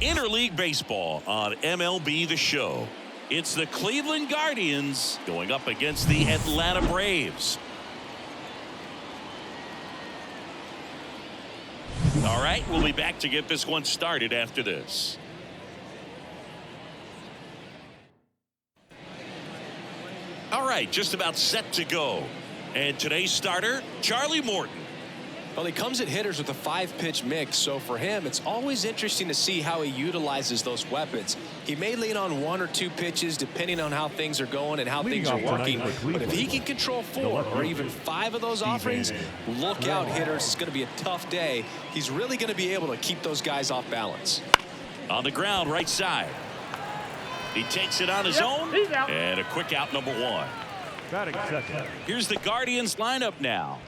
Interleague Baseball on MLB The Show. It's the Cleveland Guardians going up against the Atlanta Braves. All right, we'll be back to get this one started after this. All right, just about set to go. And today's starter, Charlie Morton. Well, he comes at hitters with a 5-pitch mix, so for him, it's always interesting to see how he utilizes those weapons. He may lean on 1 or 2 pitches depending on how things are going and how things are working, but if he can control 4 or even 5 of those offerings, look out, hitters. It's going to be a tough day. He's really going to be able to keep those guys off balance. On the ground, right side. He takes it on his own, and a quick out, number 1. Here's the Guardians lineup now.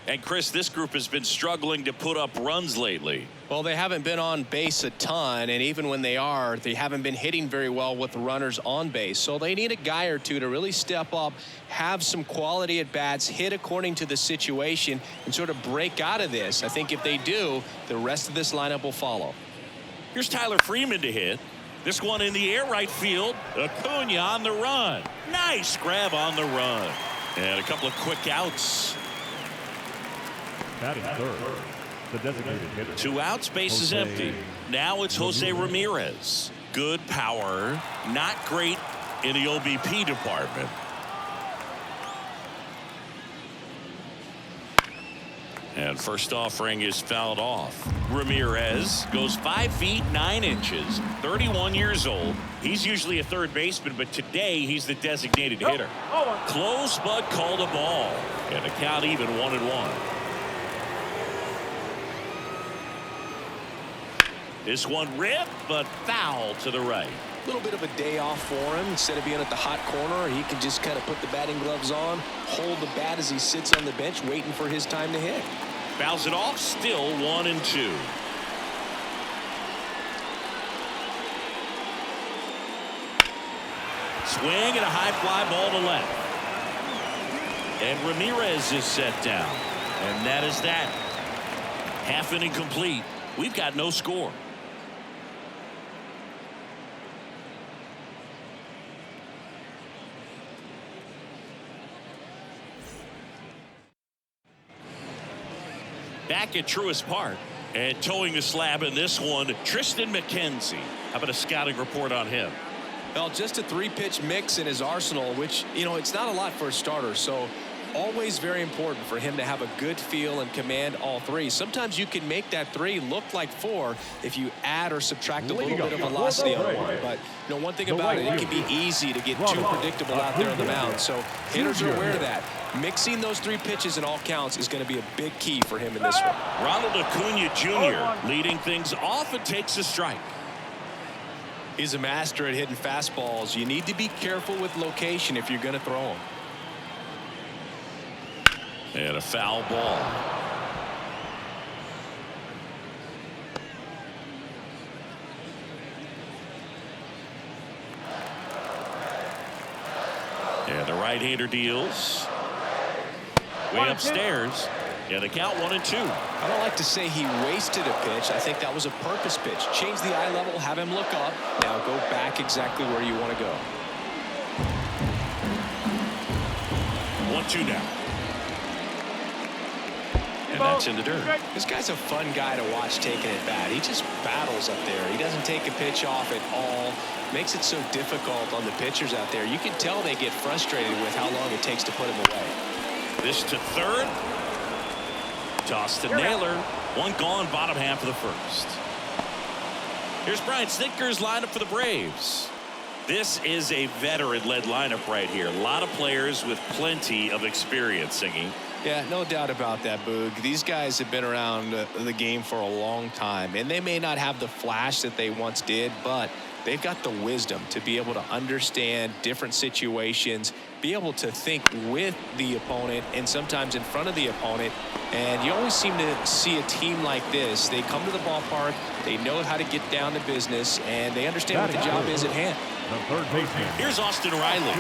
And Chris, this group has been struggling to put up runs lately. Well, they haven't been on base a ton, and even when they are, they haven't been hitting very well with runners on base. So they need a guy or two to really step up, have some quality at bats, hit according to the situation, and sort of break out of this. I think if they do, the rest of this lineup will follow. Here's Tyler Freeman to hit. This one in the air, right field. Acuna on the run. Nice grab on the run. And a couple of quick outs. Batting third, the designated hitter. 2 outs, base is empty. Now it's Jose Ramirez. Good power, not great in the OBP department. And first offering is fouled off. Ramirez goes 5 feet 9 inches, 31 years old. He's usually a third baseman, but today he's the designated hitter. Close, but called a ball. And the count even 1-1. This one ripped, but foul to the right. A little bit of a day off for him. Instead of being at the hot corner, he can just kind of put the batting gloves on, hold the bat as he sits on the bench, waiting for his time to hit. Fouls it off, still 1-2. Swing and a high fly ball to left. And Ramirez is set down. And that is that. Half inning complete. We've got no score. Back at Truist Park and towing the slab in this one, Tristan McKenzie. How about a scouting report on him? Well, just a 3-pitch mix in his arsenal, which, you know, it's not a lot for a starter. So always very important for him to have a good feel and command all 3. Sometimes you can make that 3 look like 4 if you add or subtract a little bit of velocity on one. But, you know, one thing about it can be easy to get too predictable out there on the mound. So hitters are aware of that. Mixing those 3 pitches in all counts is going to be a big key for him in this one. Ronald Acuna Jr. leading things off and takes a strike. He's a master at hitting fastballs. You need to be careful with location if you're going to throw them. And a foul ball. And the right-hander deals. Way upstairs. Yeah, the count 1-2. I don't like to say he wasted a pitch. I think that was a purpose pitch. Change the eye level, have him look up. Now go back exactly where you want to go. 1-2 now. And that's in the dirt. This guy's a fun guy to watch taking at bat. He just battles up there. He doesn't take a pitch off at all. Makes it so difficult on the pitchers out there. You can tell they get frustrated with how long it takes to put him away. This to third. Toss to Naylor. One gone, bottom half of the first. Here's Brian Snitker's lineup for the Braves. This is a veteran-led lineup right here. A lot of players with plenty of experience singing. Yeah, no doubt about that, Boog. These guys have been around the game for a long time, and they may not have the flash that they once did, but they've got the wisdom to be able to understand different situations, be able to think with the opponent and sometimes in front of the opponent. And you always seem to see a team like this. They come to the ballpark, they know how to get down to business, and they understand what the job is at hand. Here's Austin Riley.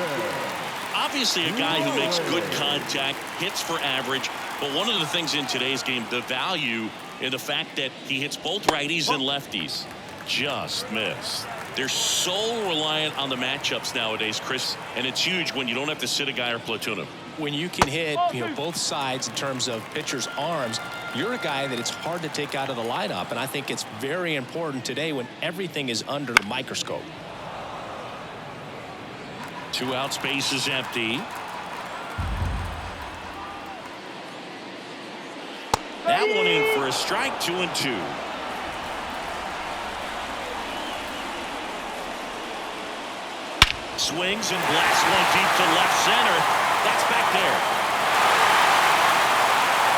Obviously a guy who makes good contact, hits for average, but one of the things in today's game, the value in the fact that he hits both righties and lefties. just missed. They're so reliant on the matchups nowadays, Chris, and it's huge when you don't have to sit a guy or platoon him. When you can hit both sides in terms of pitchers' arms, you're a guy that it's hard to take out of the lineup, and I think it's very important today when everything is under the microscope. 2 outs, base is empty. That one in for a strike. 2-2. Swings and blasts one deep to left center. That's back there.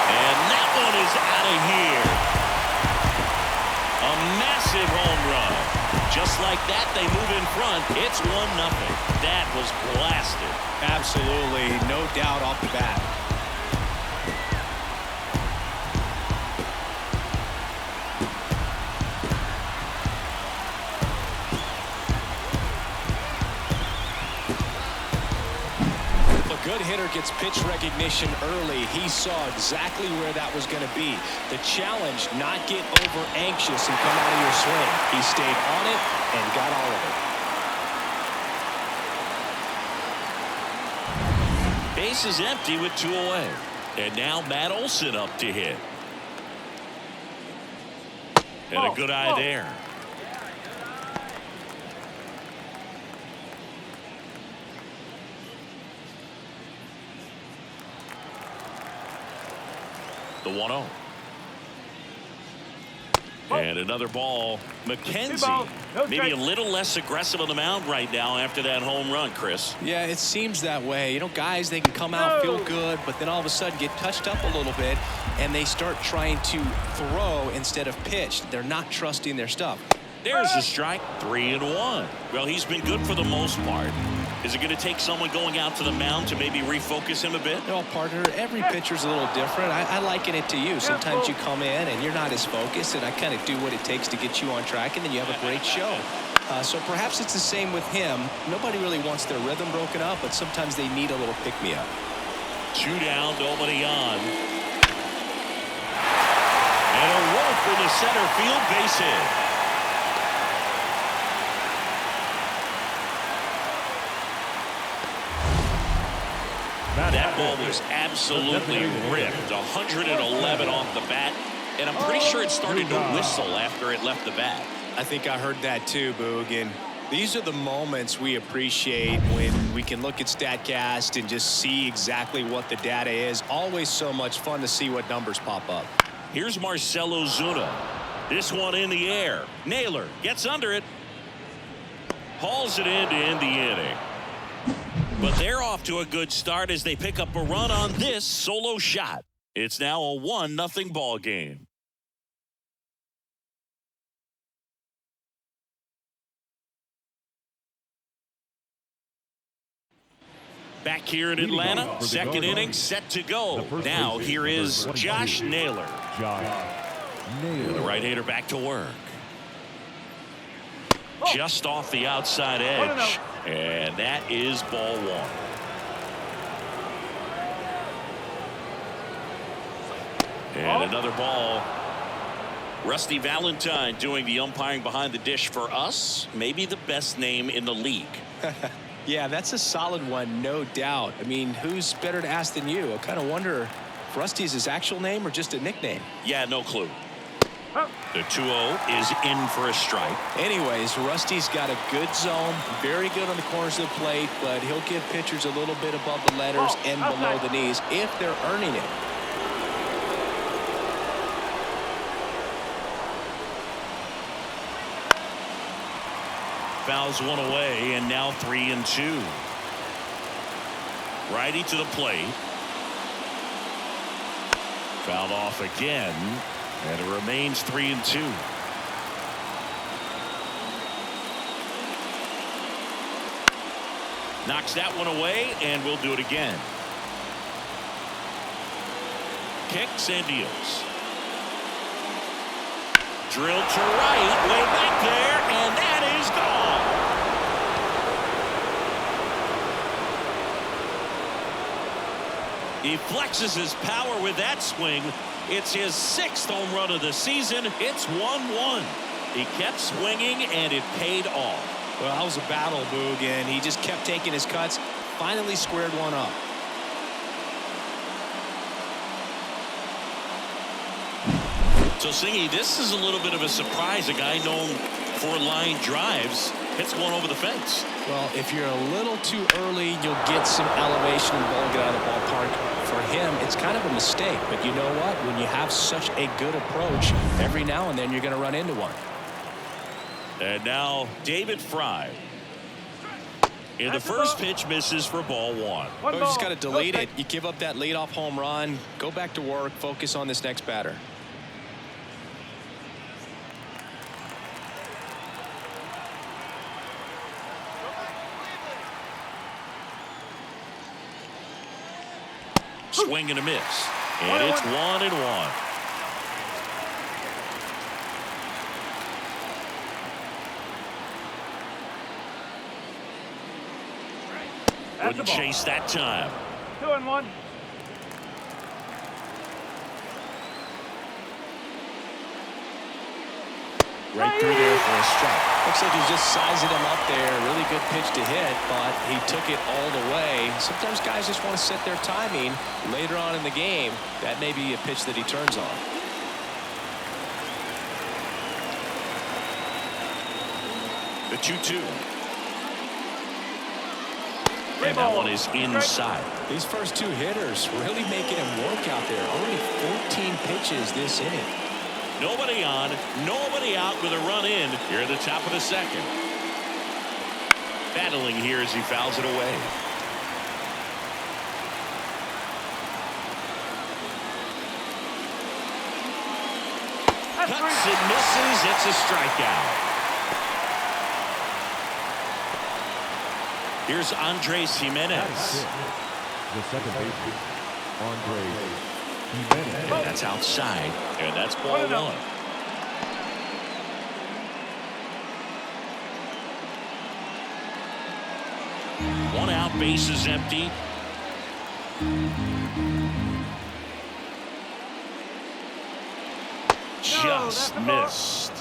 And that one is out of here. A massive home run. Just like that, they move in front. It's 1-0. That was blasted. Absolutely, no doubt off the bat. Good hitter gets pitch recognition early. He saw exactly where that was going to be. The challenge, not get over anxious and come out of your swing. He stayed on it and got all of it. Base is empty with 2 away. And now Matt Olson up to hit. And a good eye there. The 1-0. And another ball. McKenzie maybe a little less aggressive on the mound right now after that home run, Chris. Yeah, it seems that way. Guys, they can come out, feel good, but then all of a sudden get touched up a little bit, and they start trying to throw instead of pitch. They're not trusting their stuff. There's a strike. 3-1. Well, he's been good for the most part. Is it going to take someone going out to the mound to maybe refocus him a bit? No, partner, every pitcher's a little different. I liken it to you. Sometimes you come in and you're not as focused, and I kind of do what it takes to get you on track, and then you have a great show. So perhaps it's the same with him. Nobody really wants their rhythm broken up, but sometimes they need a little pick-me-up. 2 down, nobody on. And a rope in the center field, base hit. That ball was absolutely ripped. 111 off the bat. And I'm pretty sure it started to whistle after it left the bat. I think I heard that too, Boog. And these are the moments we appreciate when we can look at StatCast and just see exactly what the data is. Always so much fun to see what numbers pop up. Here's Marcell Ozuna. This one in the air. Naylor gets under it. Hauls it in to end the inning. But they're off to a good start as they pick up a run on this solo shot. It's now a 1-0 ball game. Back here in Atlanta, second inning set to go. Now here is Josh Naylor. And the right-hander back to work. Just off the outside edge. And that is ball 1. And another ball. Rusty Valentine doing the umpiring behind the dish for us. Maybe the best name in the league. Yeah, that's a solid one, no doubt. I mean, who's better to ask than you? I kind of wonder if Rusty is his actual name or just a nickname. Yeah, no clue. The 2-0 is in for a strike. Anyways, Rusty's got a good zone, very good on the corners of the plate, but he'll give pitchers a little bit above the letters and below the knees if they're earning it. Fouls one away, and now 3-2. Righty to the plate. Fouled off again. And it remains 3-2. Knocks that one away, and we'll do it again. Kicks and deals. Drilled to right, way back there, and that is gone. He flexes his power with that swing. It's his 6th home run of the season. It's 1-1. He kept swinging, and it paid off. Well, that was a battle, Boog, and he just kept taking his cuts. Finally squared one up. So, Singy, this is a little bit of a surprise. A guy known for line drives hits one over the fence. Well, if you're a little too early, you'll get some elevation and the ball get out of the ballpark. For him, it's kind of a mistake. But you know what? When you have such a good approach, every now and then you're going to run into one. And now David Fry. In the first pitch, misses for ball one. Oh, you just got to delete it. You give up that leadoff home run. Go back to work. Focus on this next batter. Swing and a miss. And it's 1-1. Wouldn't chase that time. 2-1. Right through there for a strike. Looks like he's just sizing him up there. Really good pitch to hit, but he took it all the way. Sometimes guys just want to set their timing later on in the game. That may be a pitch that he turns on. The 2-2. And that one is inside. These first two hitters really making him work out there. Only 14 pitches this inning. Nobody on, nobody out with a run in here at the top of the second. Battling here as he fouls it away. Cuts and misses. It's a strikeout. Here's Andres Jimenez. The second baseman, Andres Jimenez. That's outside, and that's ball one. One out, bases empty. Just missed.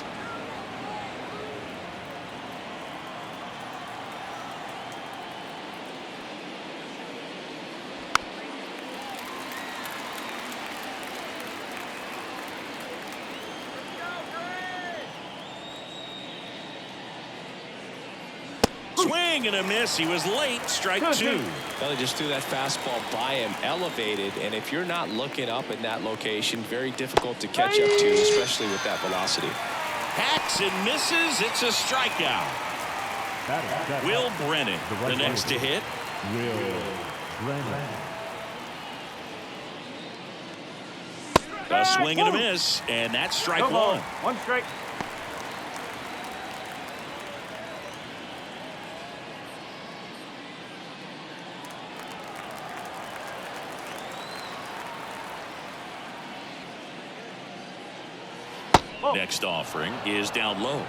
Swing and a miss. He was late. Strike two. Well, he just threw that fastball by him, elevated, and if you're not looking up in that location, very difficult to catch up to, especially with that velocity. Hacks and misses. It's a strikeout. Will Brennan, the next to hit. Will Brennan. A swing and a miss, and that's strike one. One strike. Next offering is down low.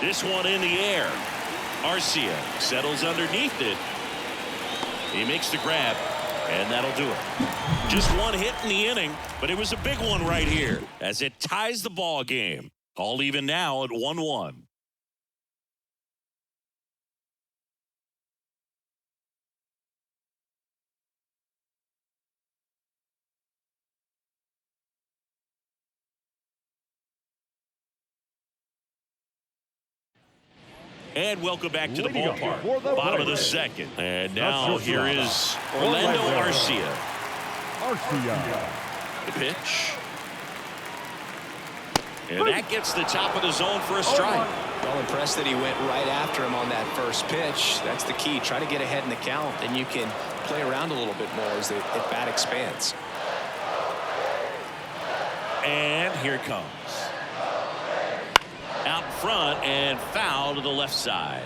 This one in the air. Arcia settles underneath it. He makes the grab, and that'll do it. Just one hit in the inning, but it was a big one right here as it ties the ball game. All even now at 1-1. And welcome back to the ballpark. Bottom of the second. And now here is Orlando Arcia. The pitch. And that gets the top of the zone for a strike. Well, impressed that he went right after him on that first pitch. That's the key. Try to get ahead in the count, then you can play around a little bit more as the at-bat expands. And here it comes. Out front and foul to the left side.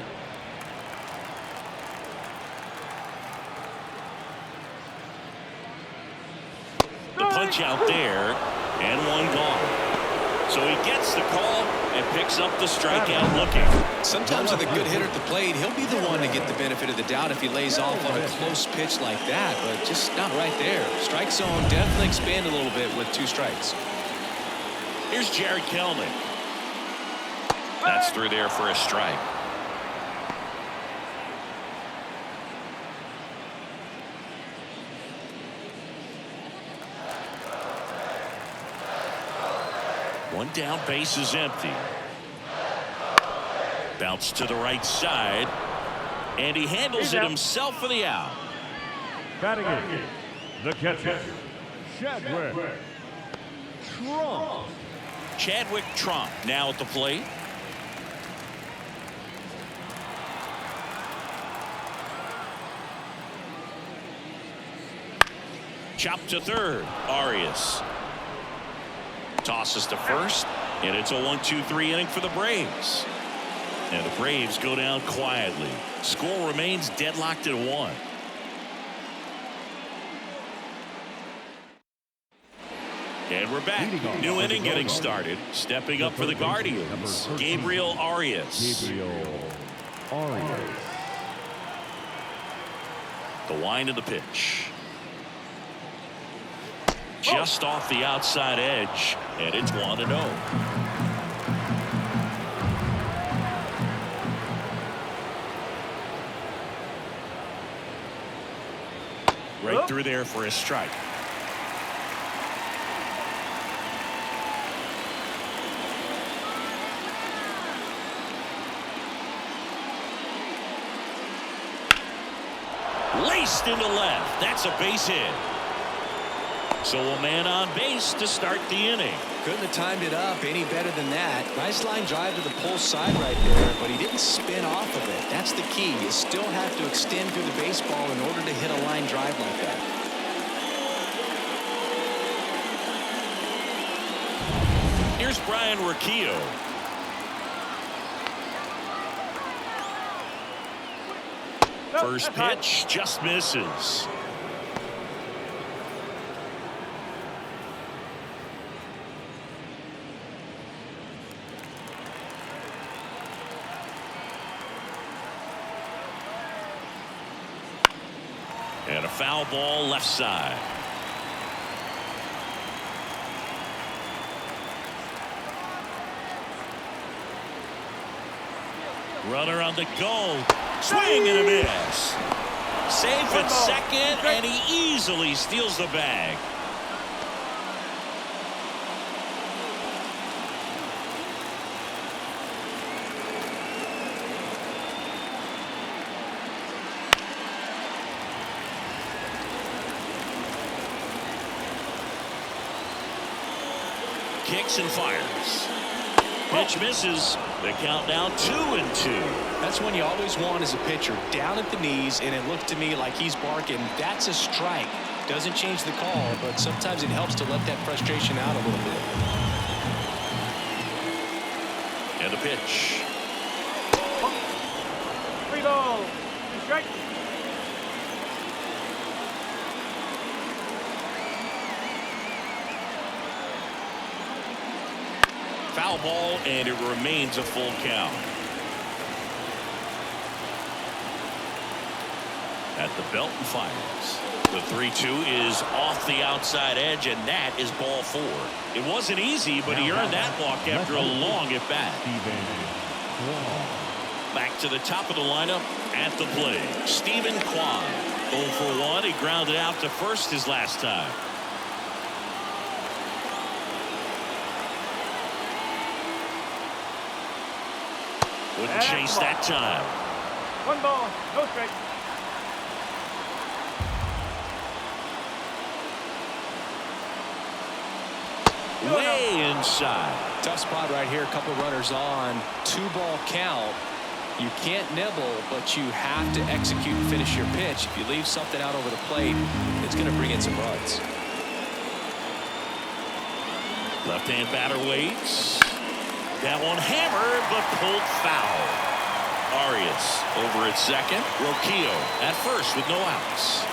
The punch out there, And one gone. So he gets the call and picks up the strikeout looking. Sometimes with a good hitter at the plate, he'll be the one to get the benefit of the doubt if he lays off on a close pitch like that, but just not right there. Strike zone definitely expanded a little bit with 2 strikes. Here's Jared Kelnick. That's through there for a strike. One down, base is empty. Bounce to the right side. And he handles it himself for the out. Batting in, the catcher, Chadwick Trump. Chadwick Trump now at the plate. Chop to third. Arias tosses to first, and it's a 1-2-3 inning for the Braves. And the Braves go down quietly. Score remains deadlocked at 1. And we're back. New inning getting started. Stepping up for the Guardians, Gabriel Arias. The wind of the pitch. Just off the outside edge, and it's 1-0. Right through there for a strike. Laced into left. That's a base hit. So a man on base to start the inning. Couldn't have timed it up any better than that. Nice line drive to the pull side right there, but he didn't spin off of it. That's the key. You still have to extend through the baseball in order to hit a line drive like that. Here's Brian Rocchio. First pitch just misses. And a foul ball left side. Runner on the go. Swing and a miss. Safe at second, and he easily steals the bag. Kicks and fires. Pitch misses. The count now 2-2. That's when you always want as a pitcher, down at the knees, and it looked to me like he's barking, that's a strike. Doesn't change the call, but sometimes it helps to let that frustration out a little bit. And the pitch. 3 balls, 2 strikes. Foul ball, and it remains a full count. At the belt and fires. The 3-2 is off the outside edge, and that is ball 4. It wasn't easy, but he earned that walk after a long at bat. Back to the top of the lineup at the plate. Stephen Kwan. 0 for 1. He grounded out to first his last time. Wouldn't chase that time. 1 ball, no strike. Way inside. Tough spot right here. A couple runners on. 2-ball count. You can't nibble, but you have to execute and finish your pitch. If you leave something out over the plate, it's going to bring in some runs. Left-hand batter waits. That one hammered, but pulled foul. Arias over at second. Rocchio at first with no outs.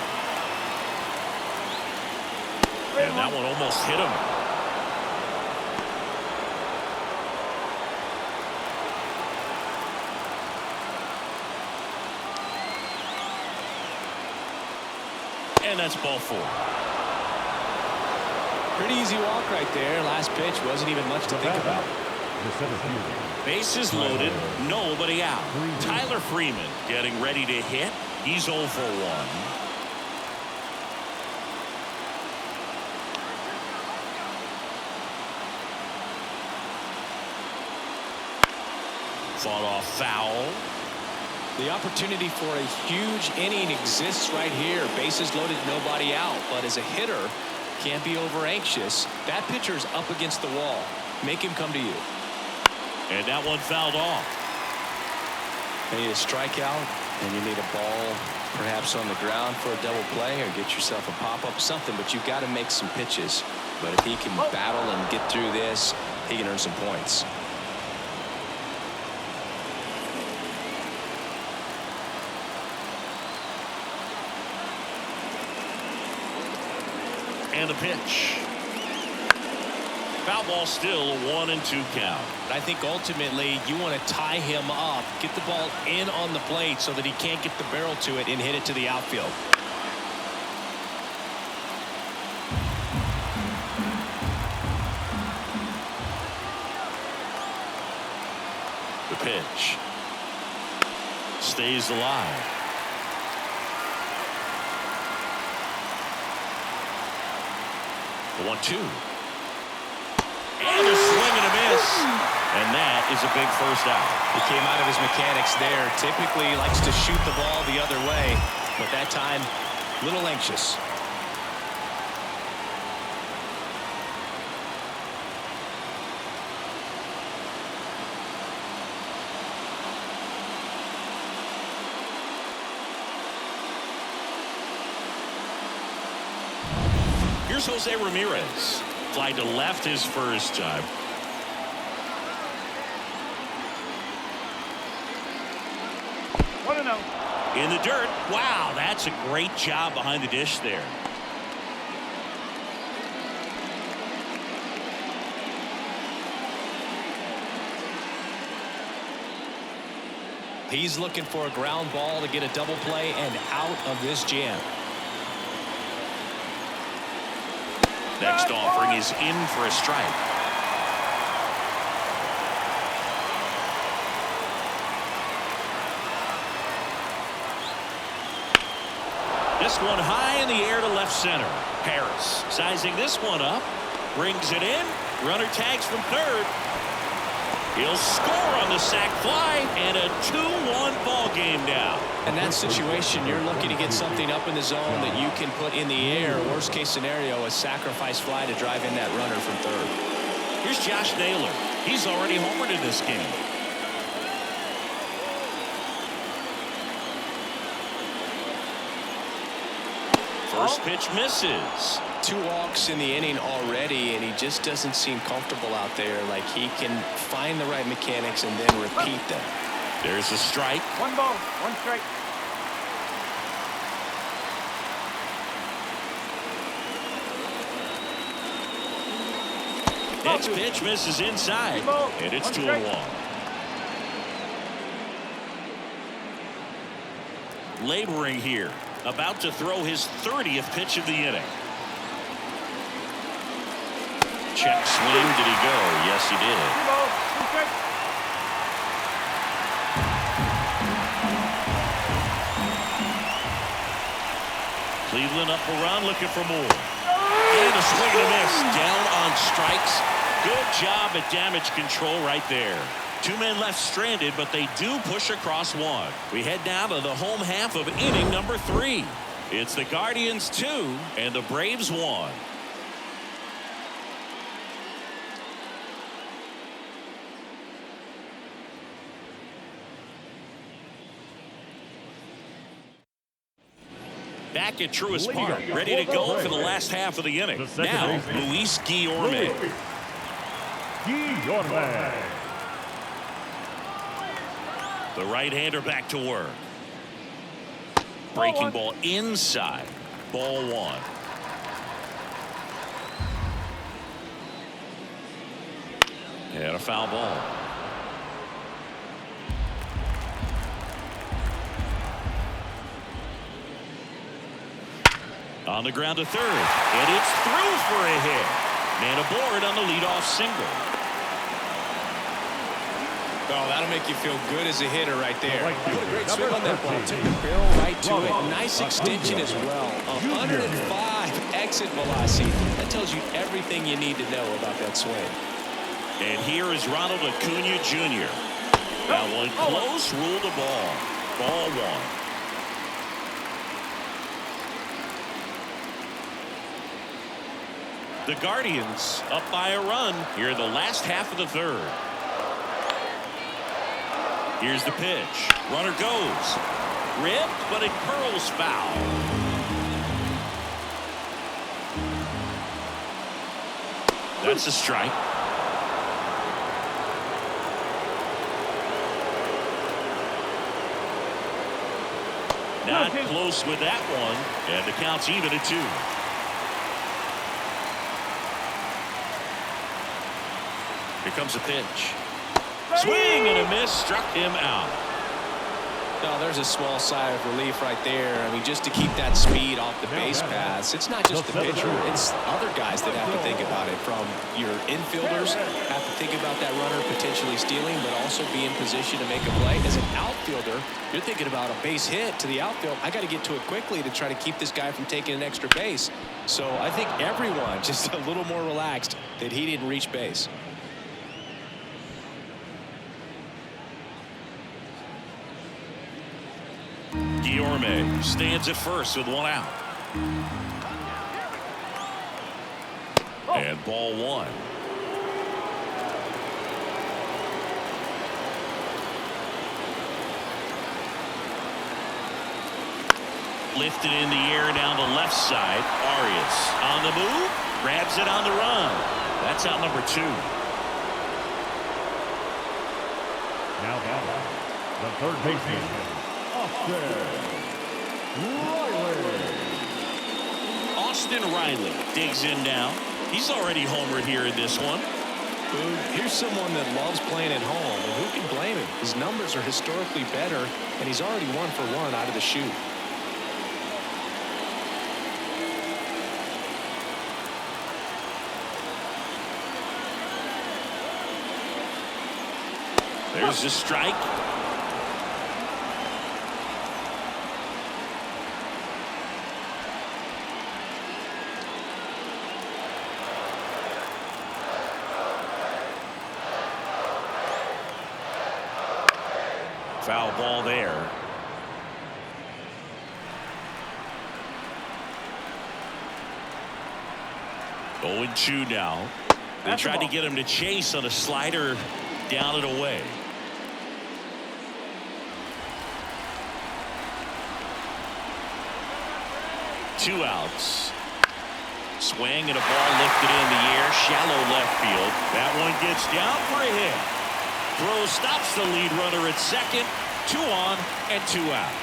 And that one almost hit him. And that's ball 4. Pretty easy walk right there. Last pitch wasn't even much to think about. Bases loaded, nobody out. Tyler Freeman getting ready to hit. He's 0 for 1. Fought off foul. The opportunity for a huge inning exists right here. Bases loaded, nobody out. But as a hitter, can't be over anxious. That pitcher's up against the wall. Make him come to you. And that one fouled off. You need a strikeout, and you need a ball perhaps on the ground for a double play, or get yourself a pop-up, something. But you've got to make some pitches. But if he can battle and get through this, he can earn some points. And a pitch. Foul ball, still a 1-2 count. I think ultimately you want to tie him up, get the ball in on the plate so that he can't get the barrel to it and hit it to the outfield. The pitch stays alive. The 1-2. And a swing and a miss. And that is a big first out. He came out of his mechanics there. Typically he likes to shoot the ball the other way, but that time a little anxious. Here's Jose Ramirez. Fly to left his first time. In the dirt. Wow, that's a great job behind the dish there. He's looking for a ground ball to get a double play and out of this jam. Next offering is in for a strike. This one high in the air to left center. Harris sizing this one up. Brings it in. Runner tags from third. He'll score on the sac fly, and a 2-1 ball game now. In that situation, you're looking to get something up in the zone that you can put in the air. Worst case scenario, a sacrifice fly to drive in that runner from third. Here's Josh Naylor. He's already homered in this game. First pitch misses. 2 walks in the inning already, and he just doesn't seem comfortable out there. Like he can find the right mechanics and then repeat them. There's a strike. 1 ball, 1 strike. Next pitch misses inside, and it's 2-1. Laboring here, about to throw his 30th pitch of the inning. Check swing. Did he go? Yes, he did. Cleveland up a run, looking for more. And a swing and a miss. Down on strikes. Good job at damage control right there. 2 men left stranded, but they do push across 1. We head now to the home half of inning number 3. It's the Guardians 2 and the Braves 1. Back at Truist Park, ready to go for the last half of the inning. Now, Luis Guillorme. The right-hander back to work. Breaking ball inside. Ball 1. And a foul ball. On the ground to third, and it's through for a hit. Man aboard on the leadoff single. Oh, that'll make you feel good as a hitter right there. What a great swing on that ball. Took the barrel right to it. Nice extension as well. 105 exit velocity. That tells you everything you need to know about that swing. And here is Ronald Acuna Jr. That one close, ruled a ball. Ball one. The Guardians up by a run here in the last half of the third. Here's the pitch. Runner goes. Ripped, but it curls foul. That's a strike. Not close with that one, and the count's even at 2. Here comes a pitch. Swing and a miss, struck him out. No, there's a small sigh of relief right there. I mean, just to keep that speed off the base paths. It's not just the pitcher, it's other guys that have to think about it. From your infielders have to think about that runner potentially stealing, but also be in position to make a play. As an outfielder, you're thinking about a base hit to the outfield. I got to get to it quickly to try to keep this guy from taking an extra base. So I think everyone just a little more relaxed that he didn't reach base. Guillorme stands at first with 1 out. And ball 1. Lifted in the air down the left side. Arias on the move. Grabs it on the run. That's out number 2. Now batting, the third baseman, Austin Riley digs in now. He's already homered here in this one. Here's someone that loves playing at home, and who can blame him? His numbers are historically better, and he's already 1 for 1 out of the chute. There's a strike. Foul ball there. Oh, 0-2 now. They tried to get him to chase on a slider down and away. Two outs. Swing and a ball lifted in the air, shallow left field. That one gets down for a hit. Throw stops the lead runner at second. 2 on and 2 out.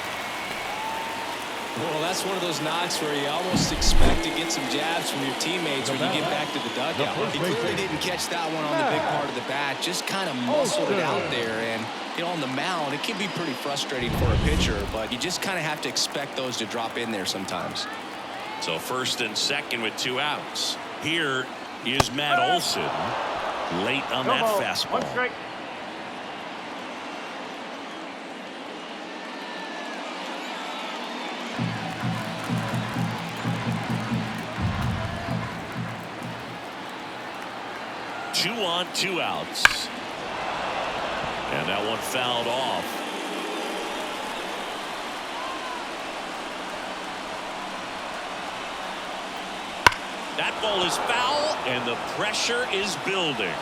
Well, that's one of those knocks where you almost expect to get some jabs from your teammates when you get back to the dugout. He clearly didn't catch that one on the big part of the bat. Just kind of muscled it out there. And, you know, on the mound, it can be pretty frustrating for a pitcher, but you just kind of have to expect those to drop in there sometimes. So first and second with 2 outs. Here is Matt Olson late on that fastball. 1 strike. Two on, 2 outs. And that one fouled off. That ball is foul, and the pressure is building.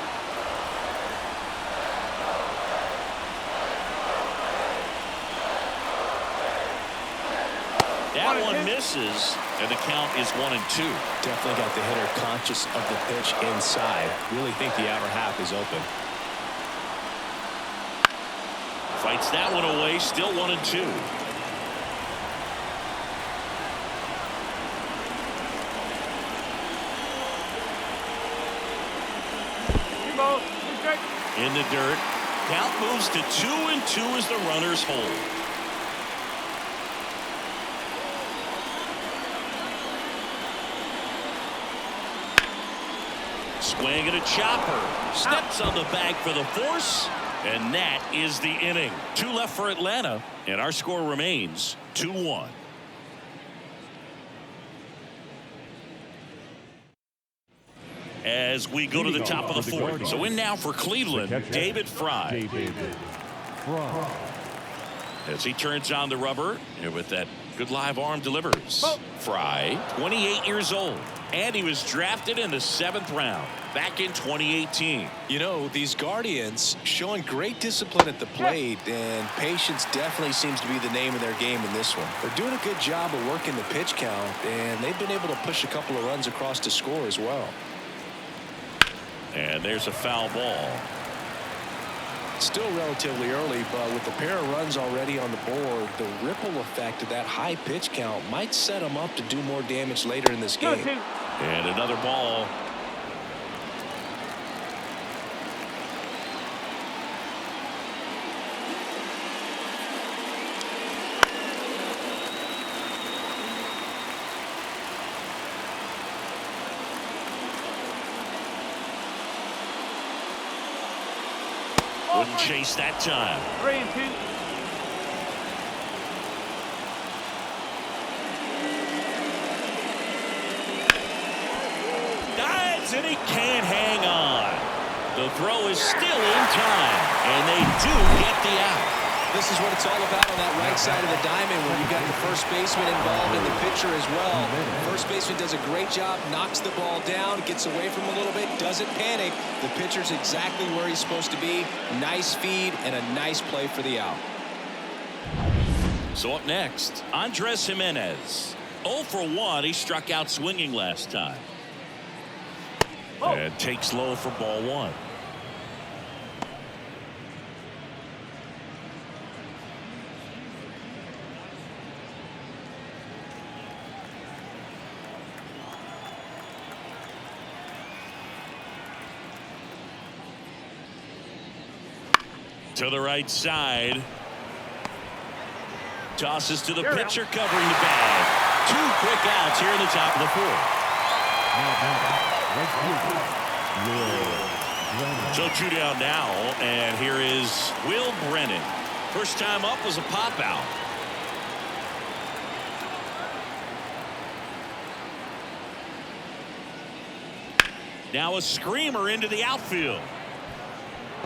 That one misses, and the count is 1-2. Definitely got the hitter conscious of the pitch inside. Really think the outer half is open. Fights that one away, still 1-2. In the dirt. Count moves to 2-2 as the runners hold. Swing and a chopper. Steps on the bag for the force. And that is the inning. 2 left for Atlanta. And our score remains 2-1. As we go to the top of the 4th. So in now for Cleveland, David Fry. As he turns on the rubber, and with that good live arm delivers. Fry, 28 years old, and he was drafted in the 7th round back in 2018. You know, these Guardians showing great discipline at the plate, and patience definitely seems to be the name of their game in this one. They're doing a good job of working the pitch count, and they've been able to push a couple of runs across to score as well. And there's a foul ball. Still relatively early, but with a pair of runs already on the board, the ripple effect of that high pitch count might set them up to do more damage later in this game. And another ball. Wouldn't chase that time. 3-2. Dives and he can't hang on. The throw is still in time, and they do get the out. This is what it's all about on that right side of the diamond, where you've got the first baseman involved and the pitcher as well. First baseman does a great job, knocks the ball down, gets away from him a little bit, doesn't panic. The pitcher's exactly where he's supposed to be. Nice feed and a nice play for the out. So up next, Andrés Giménez. 0 for 1. He struck out swinging last time. And takes low for ball 1. To the right side. Tosses to the pitcher covering the bag. 2 quick outs here in the top of the 4th. So 2 down now, and here is Will Brennan. First time up was a pop out. Now a screamer into the outfield.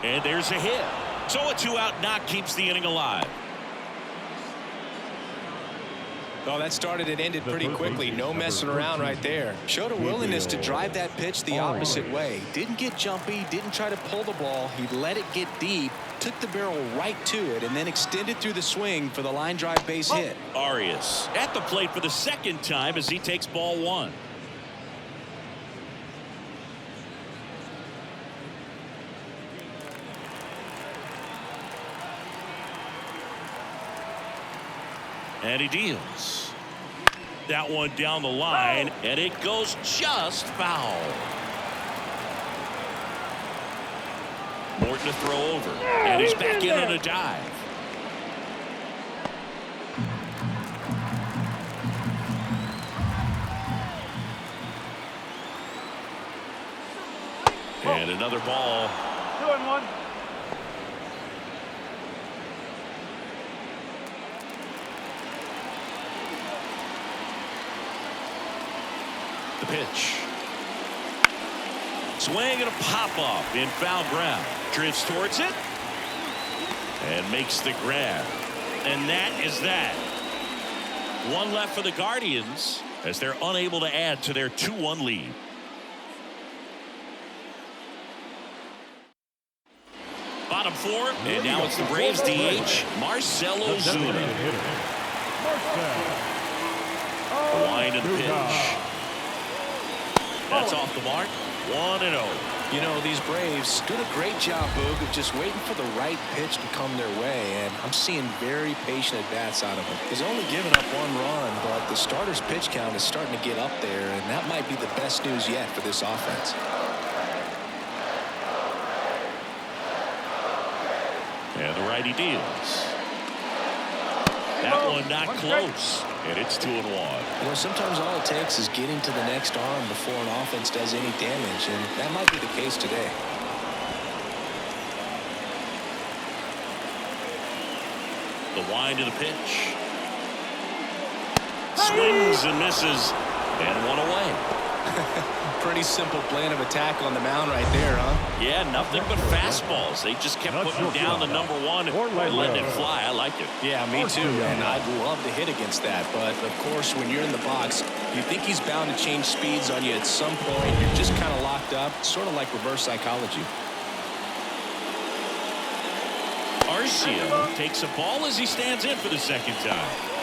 And there's a hit. So a 2-out knock keeps the inning alive. Oh, that started and ended pretty quickly. No messing around right there. Showed a willingness to drive that pitch the opposite way. Didn't get jumpy, didn't try to pull the ball. He let it get deep, took the barrel right to it, and then extended through the swing for the line drive base hit. Arias at the plate for the 2nd time as he takes ball 1. And he deals. That one down the line, and it goes just foul. Morton to throw over, and he's back in on a dive. And another ball. 2-1. The pitch. Swing and a pop-up in foul ground. Drifts towards it. And makes the grab. And that is that. 1 left for the Guardians as they're unable to add to their 2-1 lead. Bottom 4, and now it's the Braves DH, Marcell Ozuna. The line and the pitch. That's off the mark. 1-0. You know, these Braves doing a great job, Boog, of just waiting for the right pitch to come their way, and I'm seeing very patient at-bats out of them. He's only given up 1 run, but the starter's pitch count is starting to get up there, and that might be the best news yet for this offense. And the righty deals. That one not close. And it's 2-1. You know, sometimes all it takes is getting to the next arm before an offense does any damage, and that might be the case today. The wind of the pitch. Swings and misses, and one away. Pretty simple plan of attack on the mound right there, huh? Yeah, nothing but fastballs. They just kept putting down the number one and letting it fly. I liked it. Yeah, me too, and I'd love to hit against that. But, of course, when you're in the box, you think he's bound to change speeds on you at some point. You're just kind of locked up, sort of like reverse psychology. Arcia takes a ball as he stands in for the second time.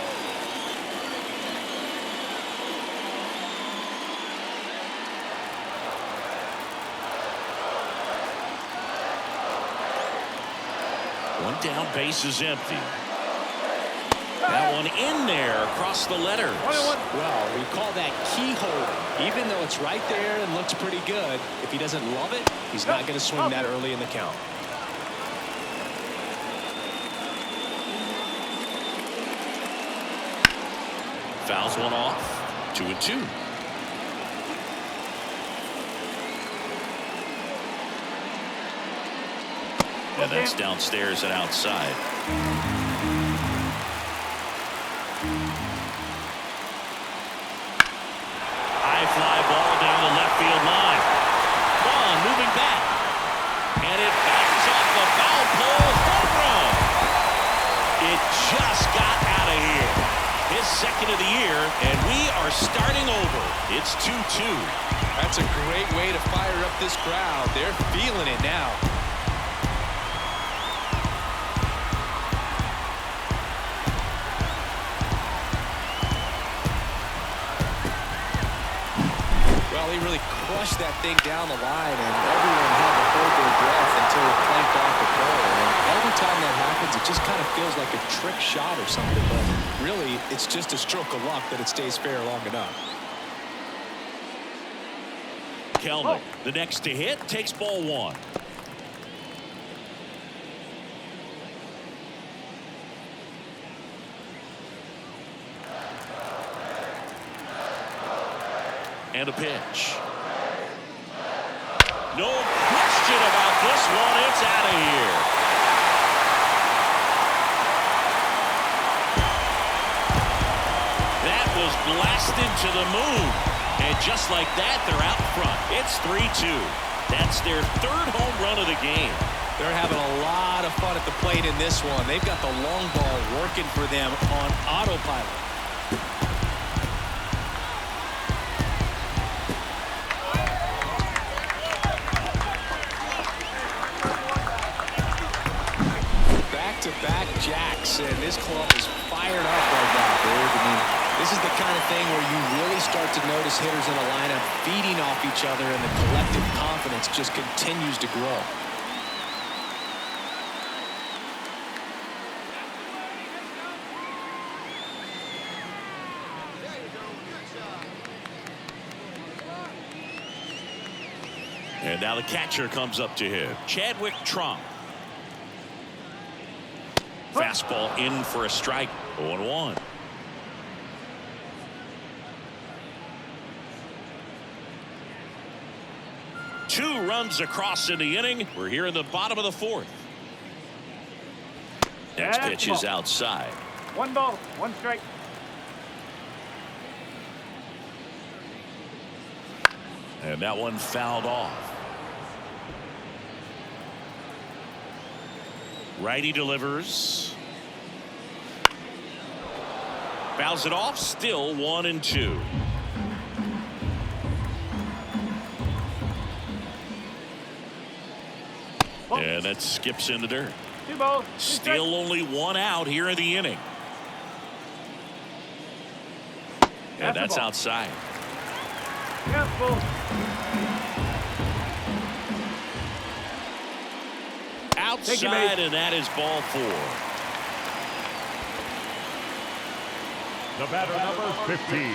One down, base is empty. That one in there across the letters. Well, we call that keyhole. Even though it's right there and looks pretty good, if he doesn't love it, he's not going to swing that early in the count. Fouls one off. 2-2. And that's downstairs and outside. High fly ball down the left field line. Ball moving back. And it bangs off the foul pole. Home run. It just got out of here. His second of the year, and we are starting over. It's 2-2. That's a great way to fire up this crowd. They're feeling it now. Well, he really crushed that thing down the line, and everyone had to hold their breath until it clanked off the pole. And every time that happens, it just kind of feels like a trick shot or something, but really, it's just a stroke of luck that it stays fair long enough. Kelnick, the next to hit, takes ball one. And a pitch. No question about this one. It's out of here. That was blasted to the moon. And just like that, they're out front. It's 3-2. That's their third home run of the game. They're having a lot of fun at the plate in this one. They've got the long ball working for them on autopilot. Back-to-back jacks, and this club is fired up right now, dude. I mean, this is the kind of thing where you really start to notice hitters in a lineup feeding off each other, and the collective confidence just continues to grow. And now the catcher comes up to him. Chadwick Trump. Fastball in for a strike. 0-1. Two runs across in the inning. We're here in the bottom of the fourth. Next pitch is outside. 1 ball, 1 strike. And that one fouled off. Righty delivers. Fouls it off. Still 1-2. And that skips in the dirt. 2 balls. Still only 1 out here in the inning. And that's outside. Outside, and that is ball 4. The batter number 15.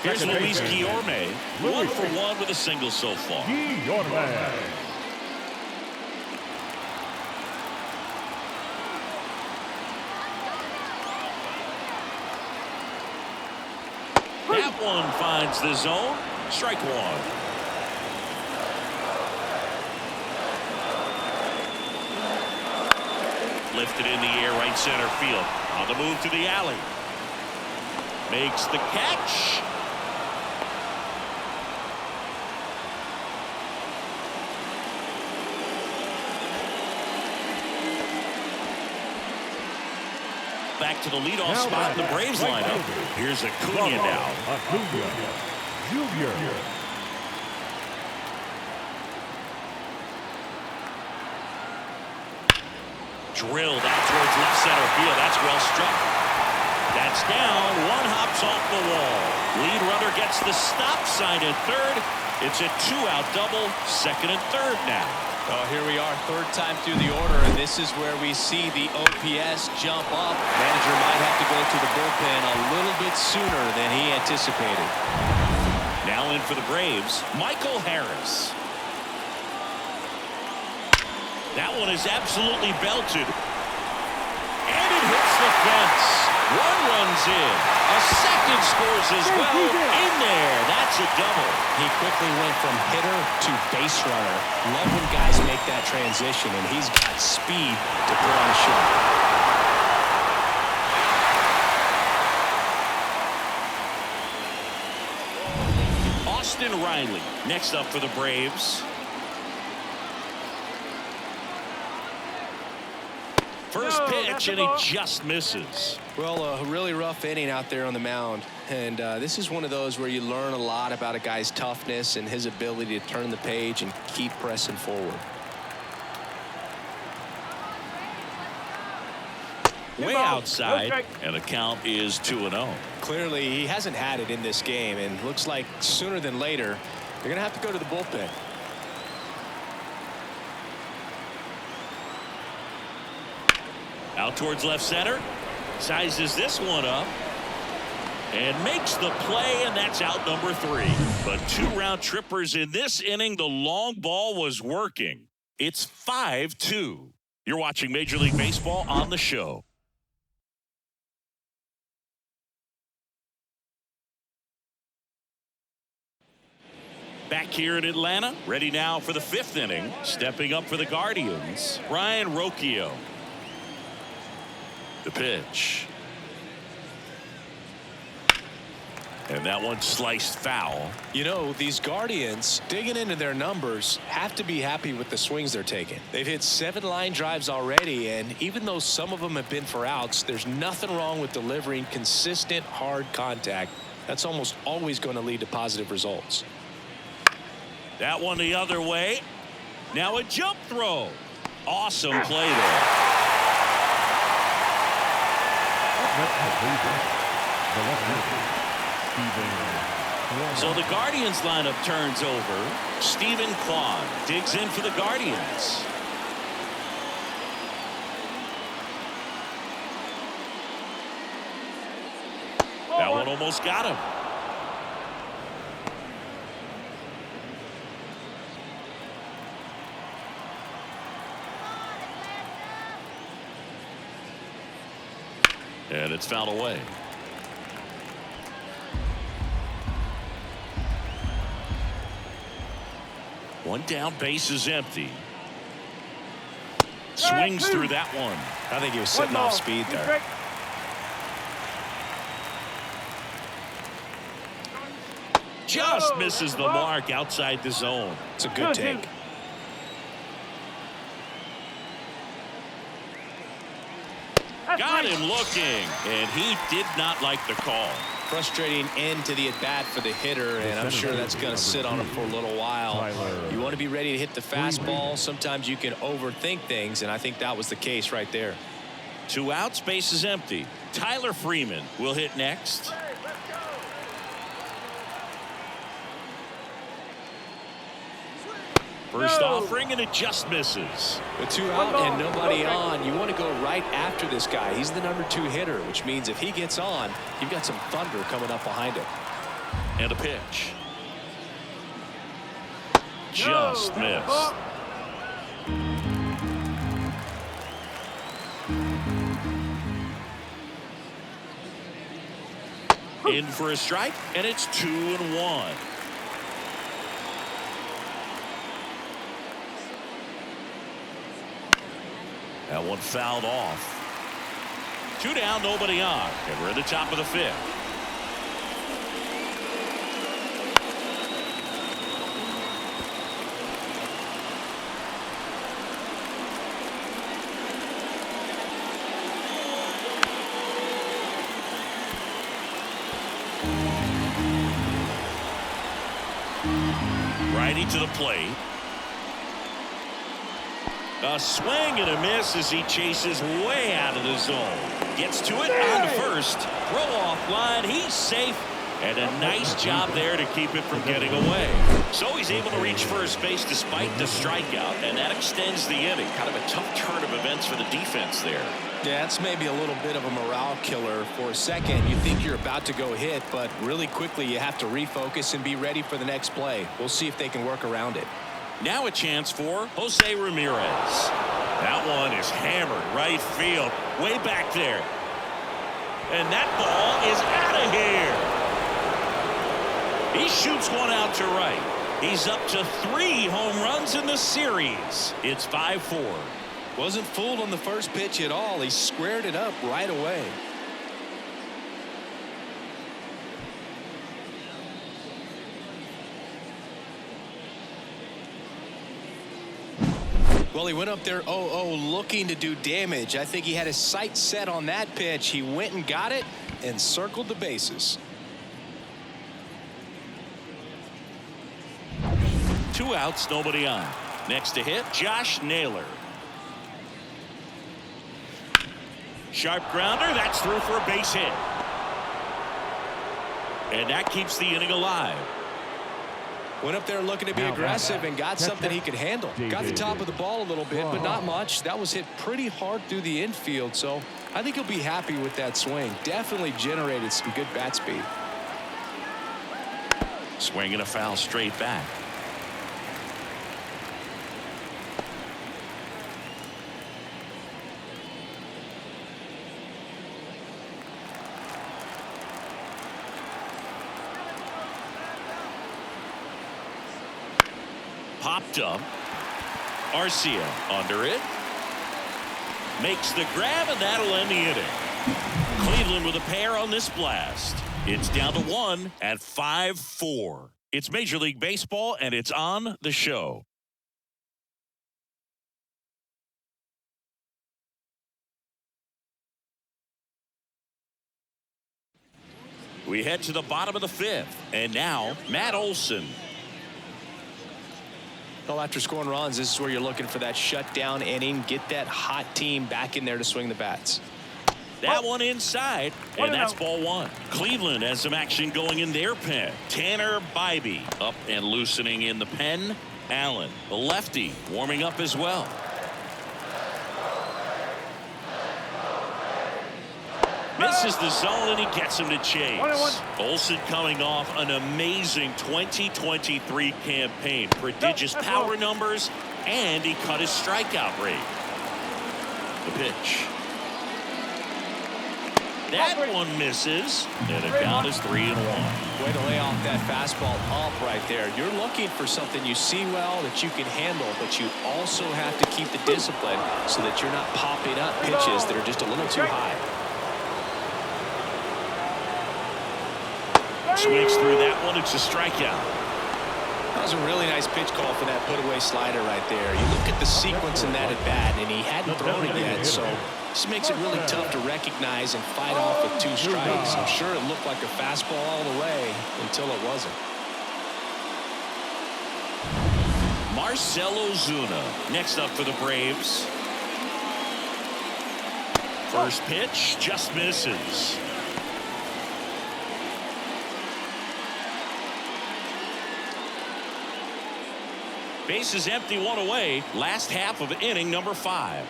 Here's Luis Guillorme. 1 for 1 with a single so far. Guillorme. one finds the zone. Strike one. Lifted in the air, right center field. On the move to the alley. Makes the catch. Back to the leadoff spot in the Braves lineup. Here's Acuna now. Junior. Drilled out towards left center field. That's well struck. That's down. One hops off the wall. Lead runner gets the stop sign at third. It's a 2-out double. Second and third now. Well, here we are, third time through the order, and this is where we see the OPS jump up. Manager might have to go to the bullpen a little bit sooner than he anticipated. Now in for the Braves, Michael Harris. That one is absolutely belted. And it hits the fence. One runs in. A second scores as well. In there. That's a double. He quickly went from hitter to base runner. Love when guys make that transition, and he's got speed to put on a show. Austin Riley next up for the Braves. First pitch, and he just misses. Well, a really rough inning out there on the mound. And this is one of those where you learn a lot about a guy's toughness and his ability to turn the page and keep pressing forward. Way outside, and the count is 2-0. Clearly, he hasn't had it in this game, and looks like sooner than later, they're going to have to go to the bullpen. Out towards left center. Sizes this one up. And makes the play, and that's out number 3. But 2 round trippers in this inning. The long ball was working. It's 5-2. You're watching Major League Baseball on the show. Back here in Atlanta, ready now for the 5th inning. Stepping up for the Guardians, Ryan Rocchio. The pitch. And that one sliced foul. You know, these Guardians, digging into their numbers, have to be happy with the swings they're taking. They've hit 7 line drives already, and even though some of them have been for outs, there's nothing wrong with delivering consistent, hard contact. That's almost always going to lead to positive results. That one the other way. Now a jump throw. Awesome play there. So the Guardians lineup turns over. Stephen Kwan digs in for the Guardians. That one almost got him. And it's fouled away. One down, base is empty. Swings through that one. I think he was sitting off speed there. Just misses the mark outside the zone. It's a good take. Got him looking, and he did not like the call. Frustrating end to the at-bat for the hitter, and I'm sure that's going to sit on him for a little while. You want to be ready to hit the fastball. Sometimes you can overthink things, and I think that was the case right there. 2 outs, base is empty. Tyler Freeman will hit next. First offering, and it just misses. With 2 out and nobody on, you want to go right after this guy. He's the number 2 hitter, which means if he gets on, you've got some thunder coming up behind him. And a pitch. Just missed. in for a strike, and it's 2-1. That one fouled off. 2 down, nobody on, and we're at the top of the 5th. Righty to the plate. A swing and a miss as he chases way out of the zone. Gets to it on the first. Throw off line. He's safe. And a nice job there to keep it from getting away. So he's able to reach first base despite the strikeout. And that extends the inning. Kind of a tough turn of events for the defense there. Yeah, it's maybe a little bit of a morale killer. For a second, you think you're about to go hit, but really quickly you have to refocus and be ready for the next play. We'll see if they can work around it. Now a chance for Jose Ramirez. That one is hammered right field. Way back there. And that ball is out of here. He shoots one out to right. He's up to 3 home runs in the series. It's 5-4. Wasn't fooled on the first pitch at all. He squared it up right away. Well, he went up there 0-0 looking to do damage. I think he had his sights set on that pitch. He went and got it and circled the bases. 2 outs, nobody on. Next to hit, Josh Naylor. Sharp grounder, that's through for a base hit. And that keeps the inning alive. Went up there looking to be aggressive and got something he could handle. Got the top of the ball a little bit, but not much. That was hit pretty hard through the infield, so I think he'll be happy with that swing. Definitely generated some good bat speed. Swing and a foul straight back. Popped up. Arcia under it. Makes the grab, and that'll end the inning. Cleveland with a pair on this blast. It's down to 1 at 5-4. It's Major League Baseball, and it's on the show. We head to the bottom of the 5th, and now Matt Olson. Well, after scoring runs, this is where you're looking for that shutdown inning. Get that hot team back in there to swing the bats. That one inside, and that's ball 1. Cleveland has some action going in their pen. Tanner Bybee up and loosening in the pen. Allen, the lefty, warming up as well. Misses the zone, and he gets him to chase. Olson coming off an amazing 2023 campaign. Prodigious power numbers, and he cut his strikeout rate. The pitch. That one misses, and the count is 3-1. Way to lay off that fastball up right there. You're looking for something you see well that you can handle, but you also have to keep the discipline so that you're not popping up pitches that are just a little too high. Swings through that one. It's a strikeout. That was a really nice pitch call for that put-away slider right there. You look at the sequence in that at-bat, and he hadn't thrown it yet, so this makes it really tough to recognize and fight off with 2 strikes. I'm sure it looked like a fastball all the way until it wasn't. Marcell Ozuna next up for the Braves. First pitch just misses. Bases empty, 1 away. Last half of inning number 5.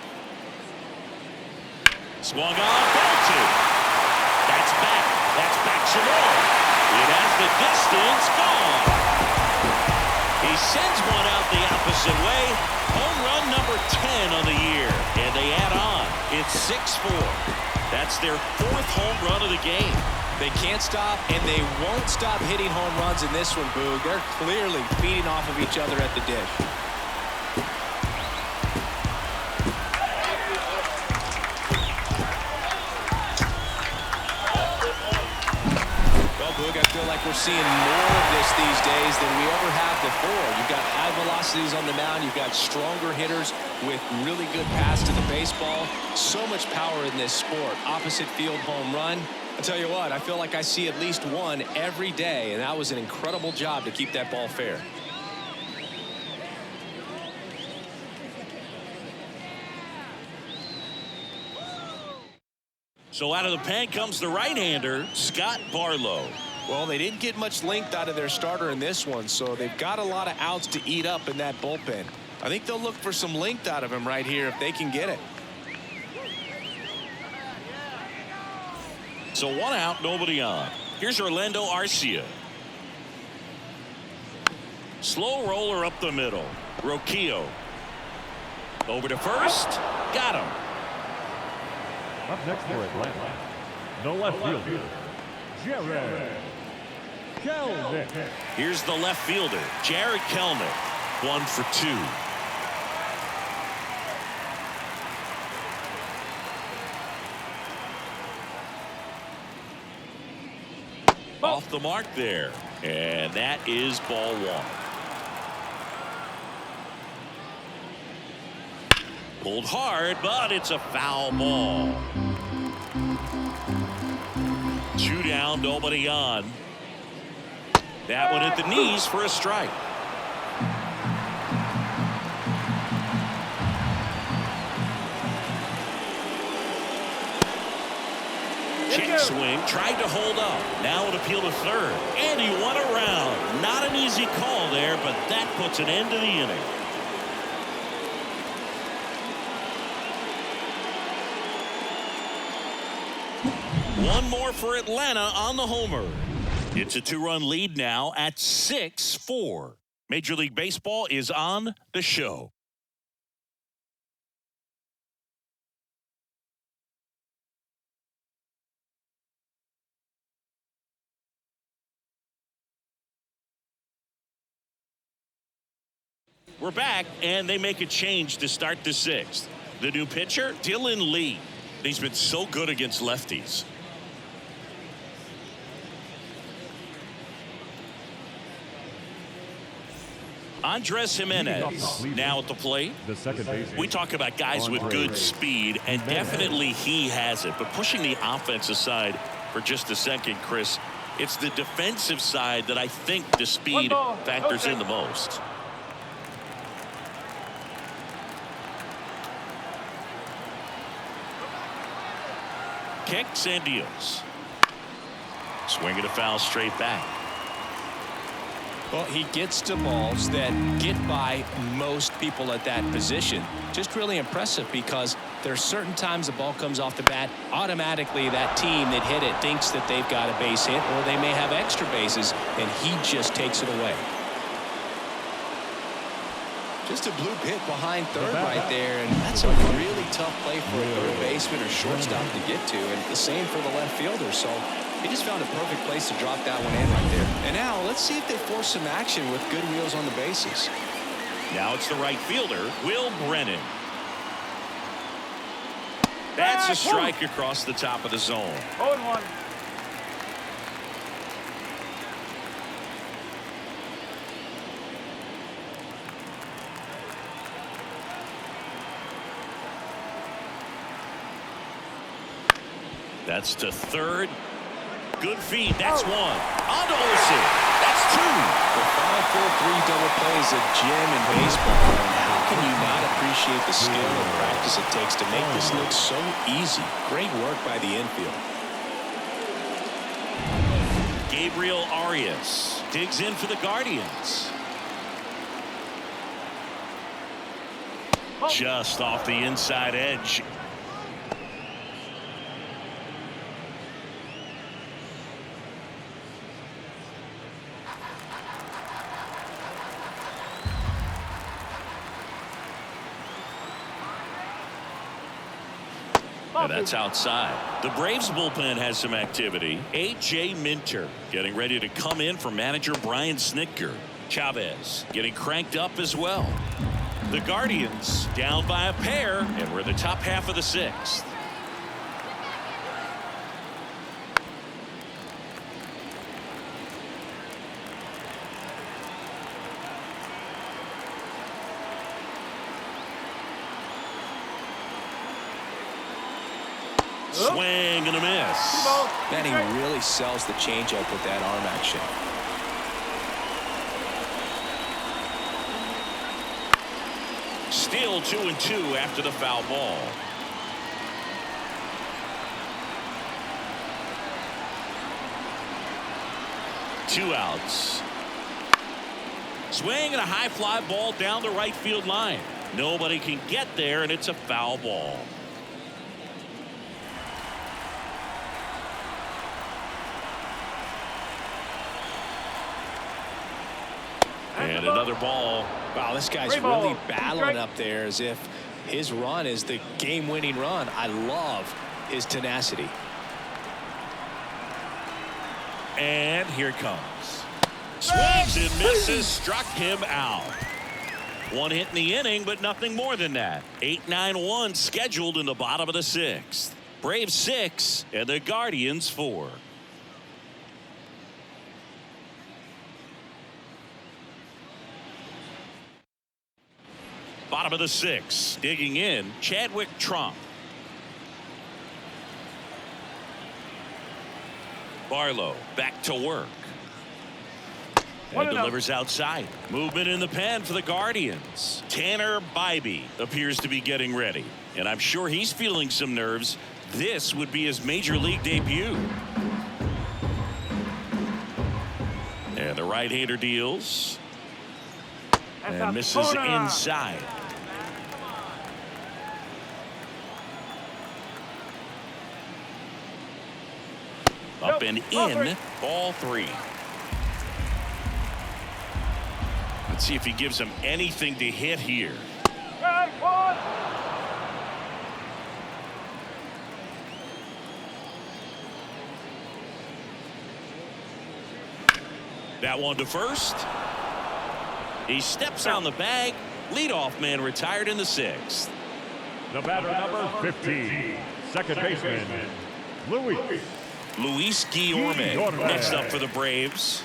Swung on, ball 2. That's back. That's back some more. It has the distance, gone. He sends one out the opposite way. Home run number 10 on the year. And they add on. It's 6-4. That's their 4th home run of the game. They can't stop, and they won't stop hitting home runs in this one, Boog. They're clearly feeding off of each other at the dish. Well, Boog, I feel like we're seeing more of this these days than we ever have before. You've got high velocities on the mound. You've got stronger hitters with really good pass to the baseball. So much power in this sport. Opposite field home run. I'll tell you what, I feel like I see at least one every day, and that was an incredible job to keep that ball fair. So out of the pen comes the right-hander, Scott Barlow. Well, they didn't get much length out of their starter in this one, so they've got a lot of outs to eat up in that bullpen. I think they'll look for some length out of him right here if they can get it. So 1 out, nobody on. Here's Orlando Arcia. Slow roller up the middle. Roquillo. Over to first. Got him. Up next for Atlanta, the left fielder, Garrett. Here's the left fielder, Jared Kelnick. 1 for 2. Off the mark there, and that is ball 1. Pulled hard, but it's a foul ball. 2 down, nobody on. That one at the knees for a strike. Check swing, tried to hold up. Now an appeal to third, and he won around. Not an easy call there, but that puts an end to the inning. One more for Atlanta on the homer. It's a 2-run lead now at 6-4. Major League Baseball is on the show. We're back, and they make a change to start the 6th. The new pitcher, Dylan Lee. He's been so good against lefties. Andres Jimenez now at the plate. The second baseman. We talk about guys with good speed, and definitely he has it. But pushing the offense aside for just a second, Chris, it's the defensive side that I think the speed factors in the most. Kicks and deals. Swinging a foul straight back. Well, he gets to balls that get by most people at that position. Just really impressive because there's certain times the ball comes off the bat, automatically that team that hit it thinks that they've got a base hit, or they may have extra bases, and he just takes it away. Just a bloop hit behind third right there, and that's a really tough play for a third baseman or shortstop to get to, and the same for the left fielder. So he just found a perfect place to drop that one in right there. And now let's see if they force some action with good wheels on the bases. Now it's the right fielder, Will Brennan. That's a strike across the top of the zone. 0-1. That's to third. Good feed. That's 1. On to Olsen. That's 2. The 5-4-3 double play is a gem in baseball. And how can you not appreciate the skill and practice it takes to make this look so easy? Great work by the infield. Gabriel Arias digs in for the Guardians. Just off the inside edge. And that's outside. The Braves bullpen has some activity. A.J. Minter getting ready to come in for manager Brian Snitker. Chavez getting cranked up as well. The Guardians down by a pair, and we're in the top half of the sixth. Swing and a miss. Man, he really sells the changeup with that arm action. Still 2-2 after the foul ball. Two outs. Swing and a high fly ball down the right field line. Nobody can get there, and it's a foul ball. And another ball. Wow, this guy's really battling up there as if his run is the game-winning run. I love his tenacity. And here it comes. Swings and misses, struck him out. One hit in the inning, but nothing more than that. 8-9-1 scheduled in the bottom of the sixth. Braves 6 and the Guardians 4. Bottom of the sixth, digging in, Chadwick Trump. Barlow back to work. And delivers outside. Movement in the pen for the Guardians. Tanner Bybee appears to be getting ready. And I'm sure he's feeling some nerves. This would be his major league debut. And the right-hander deals. And misses inside. Up and in, ball 3. Let's see if he gives him anything to hit here. That one to first. He steps on the bag. Leadoff man retired in the 6th. The batter number 15, second baseman, Luis Guillorme next up for the Braves.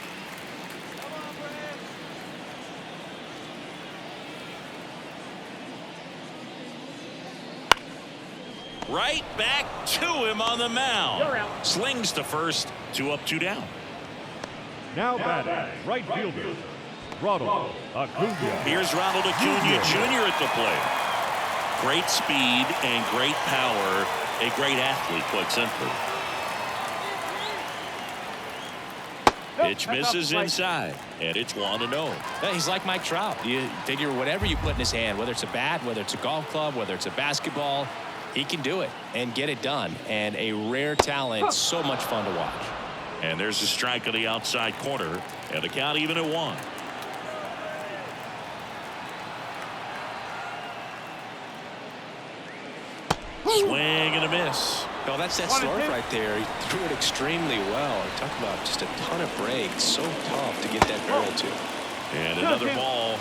Right back to him on the mound. Slings to first, 2 up, 2 down. Now batting, right fielder, Ronald Acuna. Here's Ronald Acuna Jr. at the plate. Great speed and great power. A great athlete, quite simply. Pitch misses inside, and it's 1-0. Yeah, he's like Mike Trout. You figure whatever you put in his hand, whether it's a bat, whether it's a golf club, whether it's a basketball, he can do it and get it done. And a rare talent, so much fun to watch. And there's a strike on the outside corner, and the count even at 1. Swing and a miss. No, that's that slurve right there. He threw it extremely well. Talk about just a ton of breaks. So tough to get that barrel to. And another ball.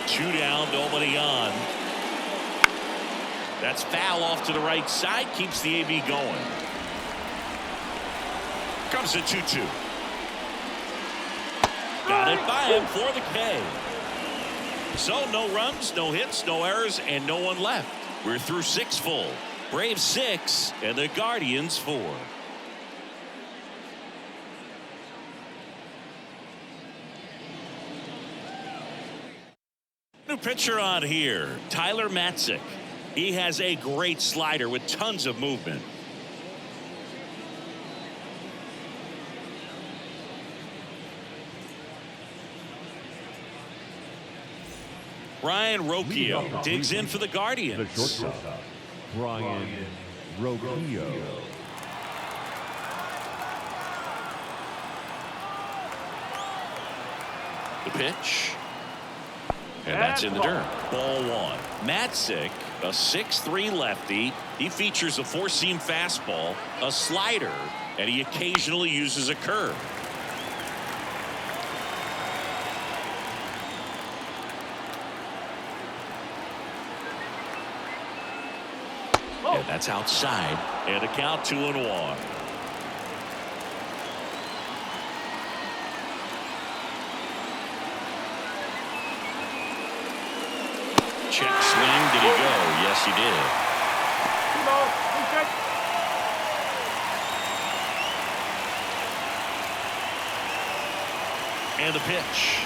2 down, nobody on. That's foul off to the right side. Keeps the AB going. Comes a 2-2. Got it by him for the K. So no runs, no hits, no errors, and no one left. We're through 6 full. Braves 6 and the Guardians 4. New pitcher on here, Tyler Matzik. He has a great slider with tons of movement. Ryan Rocchio digs in for the Guardians. The shortstop, Ryan Rocchio. The pitch. And that's in the dirt. Ball one. Matzik, a 6'3" lefty. He features a four-seam fastball, a slider, and he occasionally uses a curve. And that's outside. And a count 2-1. Check swing. Did he go? Yes, he did. And the pitch.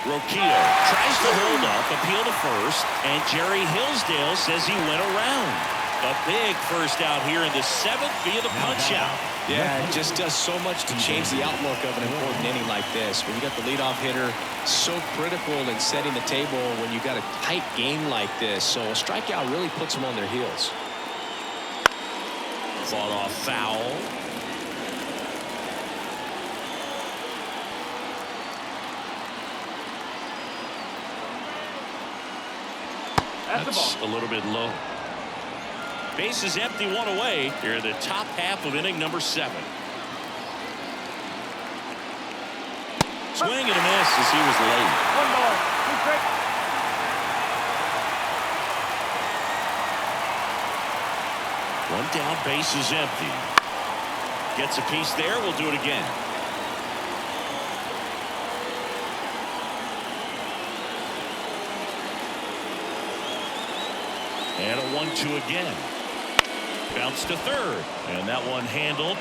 Roquillo tries to hold up, appeal to first, and Jerry Hillsdale says he went around. A big first out here in the 7th via the punch out. Yeah, it just does so much to change the outlook of an important inning like this. When you got the leadoff hitter, so critical in setting the table when you got a tight game like this. So a strikeout really puts them on their heels. Fought off foul. That's a little bit low. Base is empty, one away. Here in the top half of inning number 7. Swing and a miss as he was late. One ball, 2 strikes. One down, base is empty. Gets a piece there. We'll do it again. And a 1-2 again. Bounce to third. And that one handled.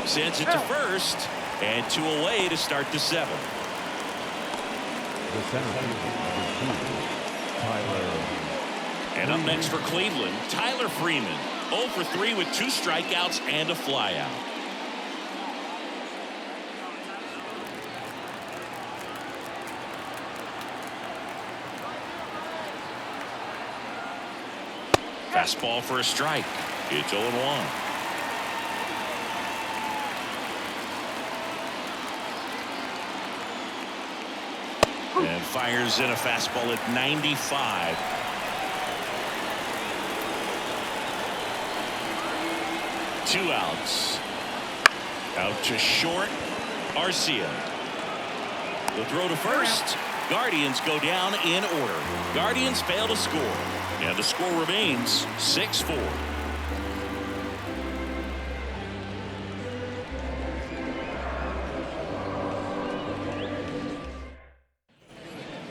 Sends it to first. And 2 away to start the 7th. And up next for Cleveland, Tyler Freeman. 0 for 3 with 2 strikeouts and a flyout. Fastball for a strike. It's 0-1. And fires in a fastball at 95. Two outs. Out to short. Arcia. The throw to first. Guardians go down in order. Guardians fail to score. And the score remains 6-4.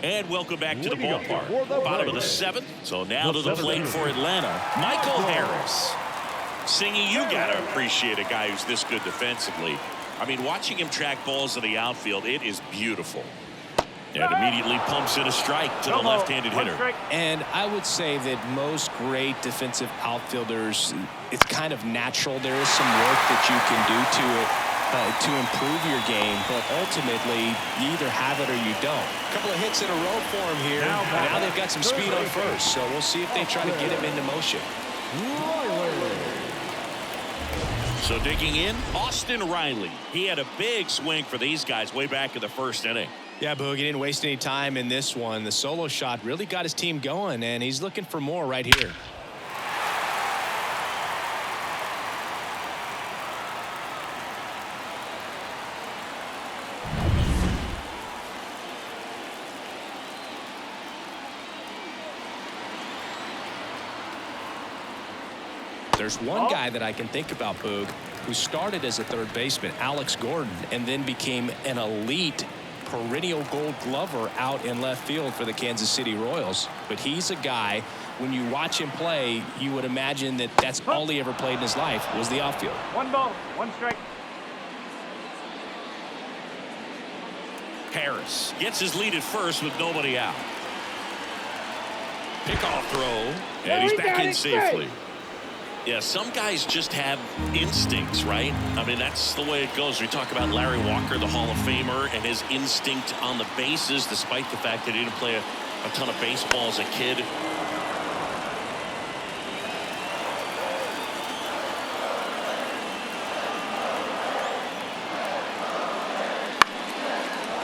And welcome back to the ballpark. Bottom of the 7th. So now to the plate for Atlanta, Michael Harris. Singy, you got to appreciate a guy who's this good defensively. I mean, watching him track balls in the outfield, it is beautiful. And immediately pumps in a strike to the left-handed hitter. And I would say that most great defensive outfilders, it's kind of natural. There is some work that you can do to it to improve your game, but ultimately you either have it or you don't. A couple of hits in a row for him here. Now they've got some speed on first, so we'll see if they try to get him into motion. So digging in, Austin Riley. He had a big swing for these guys way back in the 1st inning. Yeah, Boog, he didn't waste any time in this one. The solo shot really got his team going, and he's looking for more right here. There's one guy that I can think about, Boog, who started as a third baseman, Alex Gordon, and then became an elite perennial gold glover out in left field for the Kansas City Royals. But he's a guy, when you watch him play, you would imagine that that's all he ever played in his life was the outfield. 1 ball, 1 strike. Harris gets his lead at first with nobody out. Pickoff throw, and he's back in safely. Yeah, some guys just have instincts, right? I mean, that's the way it goes. We talk about Larry Walker, the Hall of Famer, and his instinct on the bases, despite the fact that he didn't play a ton of baseball as a kid.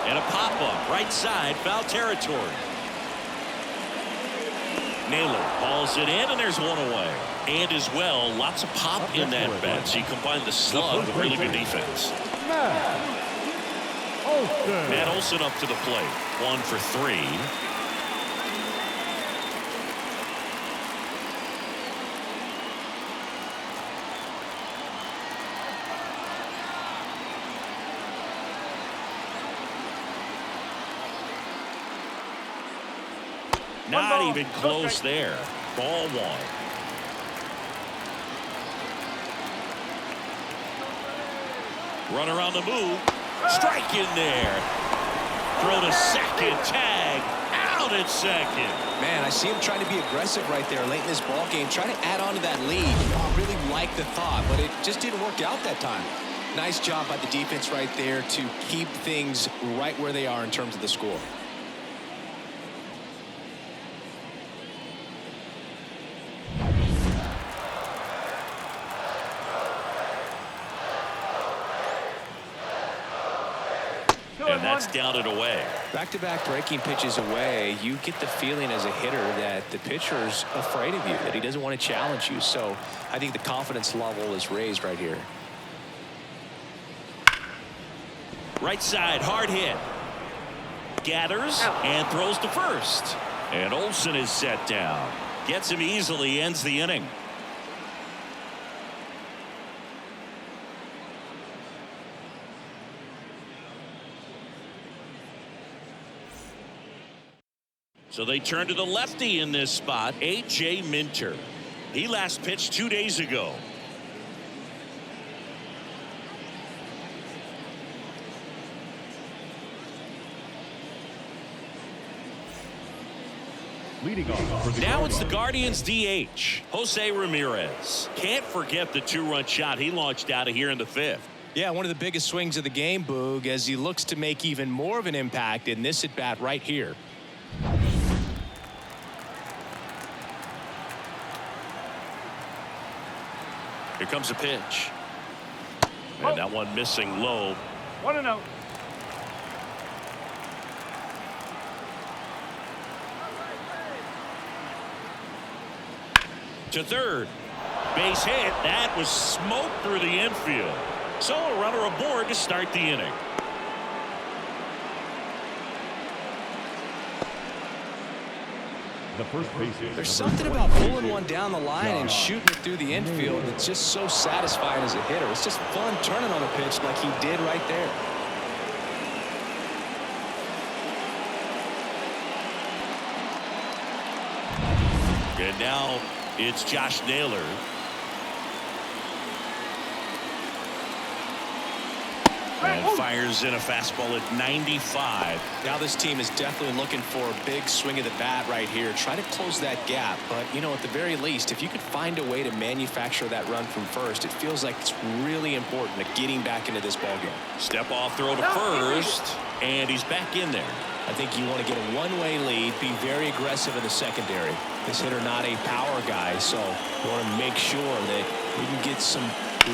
And a pop-up. Right side, foul territory. Naylor hauls it in, and there's one away. And as well, lots of pop in that bat. So you combine the slug with really good defense. Matt Olson up to the plate. 1 for 3. Not even close there. Ball 1. Runner on the move. Strike in there. Throw to second. Tag. Out at second. Man, I see him trying to be aggressive right there late in this ball game. Try to add on to that lead. I really like the thought, but it just didn't work out that time. Nice job by the defense right there to keep things right where they are in terms of the score. And that's down and away. Back-to-back breaking pitches away, you get the feeling as a hitter that the pitcher's afraid of you, that he doesn't want to challenge you. So I think the confidence level is raised right here. Right side, hard hit. Gathers and throws to first. And Olson is set down. Gets him easily, ends the inning. So they turn to the lefty in this spot, A.J. Minter. He last pitched 2 days ago. Leading off for the Now it's the Guardians DH, Jose Ramirez. Can't forget the 2-run shot he launched out of here in the 5th. Yeah, one of the biggest swings of the game, Boog, as he looks to make even more of an impact in this at-bat right here. Here comes a pitch. And that one missing low. 1-0. To third. Base hit. That was smoked through the infield. So a runner aboard to start the inning. The first baseman. There's something about pulling one down the line and shooting it through the infield that's just so satisfying as a hitter. It's just fun turning on a pitch like he did right there. And now it's Josh Naylor. And fires in a fastball at 95. Now this team is definitely looking for a big swing of the bat right here. Try to close that gap. But, you know, at the very least, if you could find a way to manufacture that run from first, it feels like it's really important to getting back into this ballgame. Step off throw to first. And he's back in there. I think you want to get a one-way lead, be very aggressive in the secondary. This hitter not a power guy, so you want to make sure that we can get some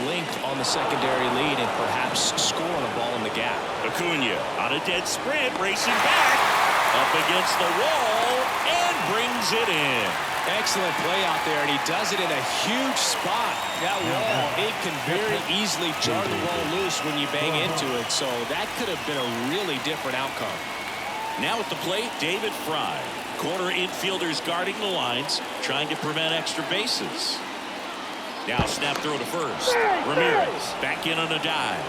length on the secondary lead and perhaps score on a ball in the gap. Acuna on a dead sprint, racing back up against the wall and brings it in. Excellent play out there, and he does it in a huge spot. That wall, it can very easily jar the ball loose when you bang into it, so that could have been a really different outcome. Now at the plate, David Fry. Corner infielders guarding the lines, trying to prevent extra bases. Now snap throw to first. Ramirez back in on a dive.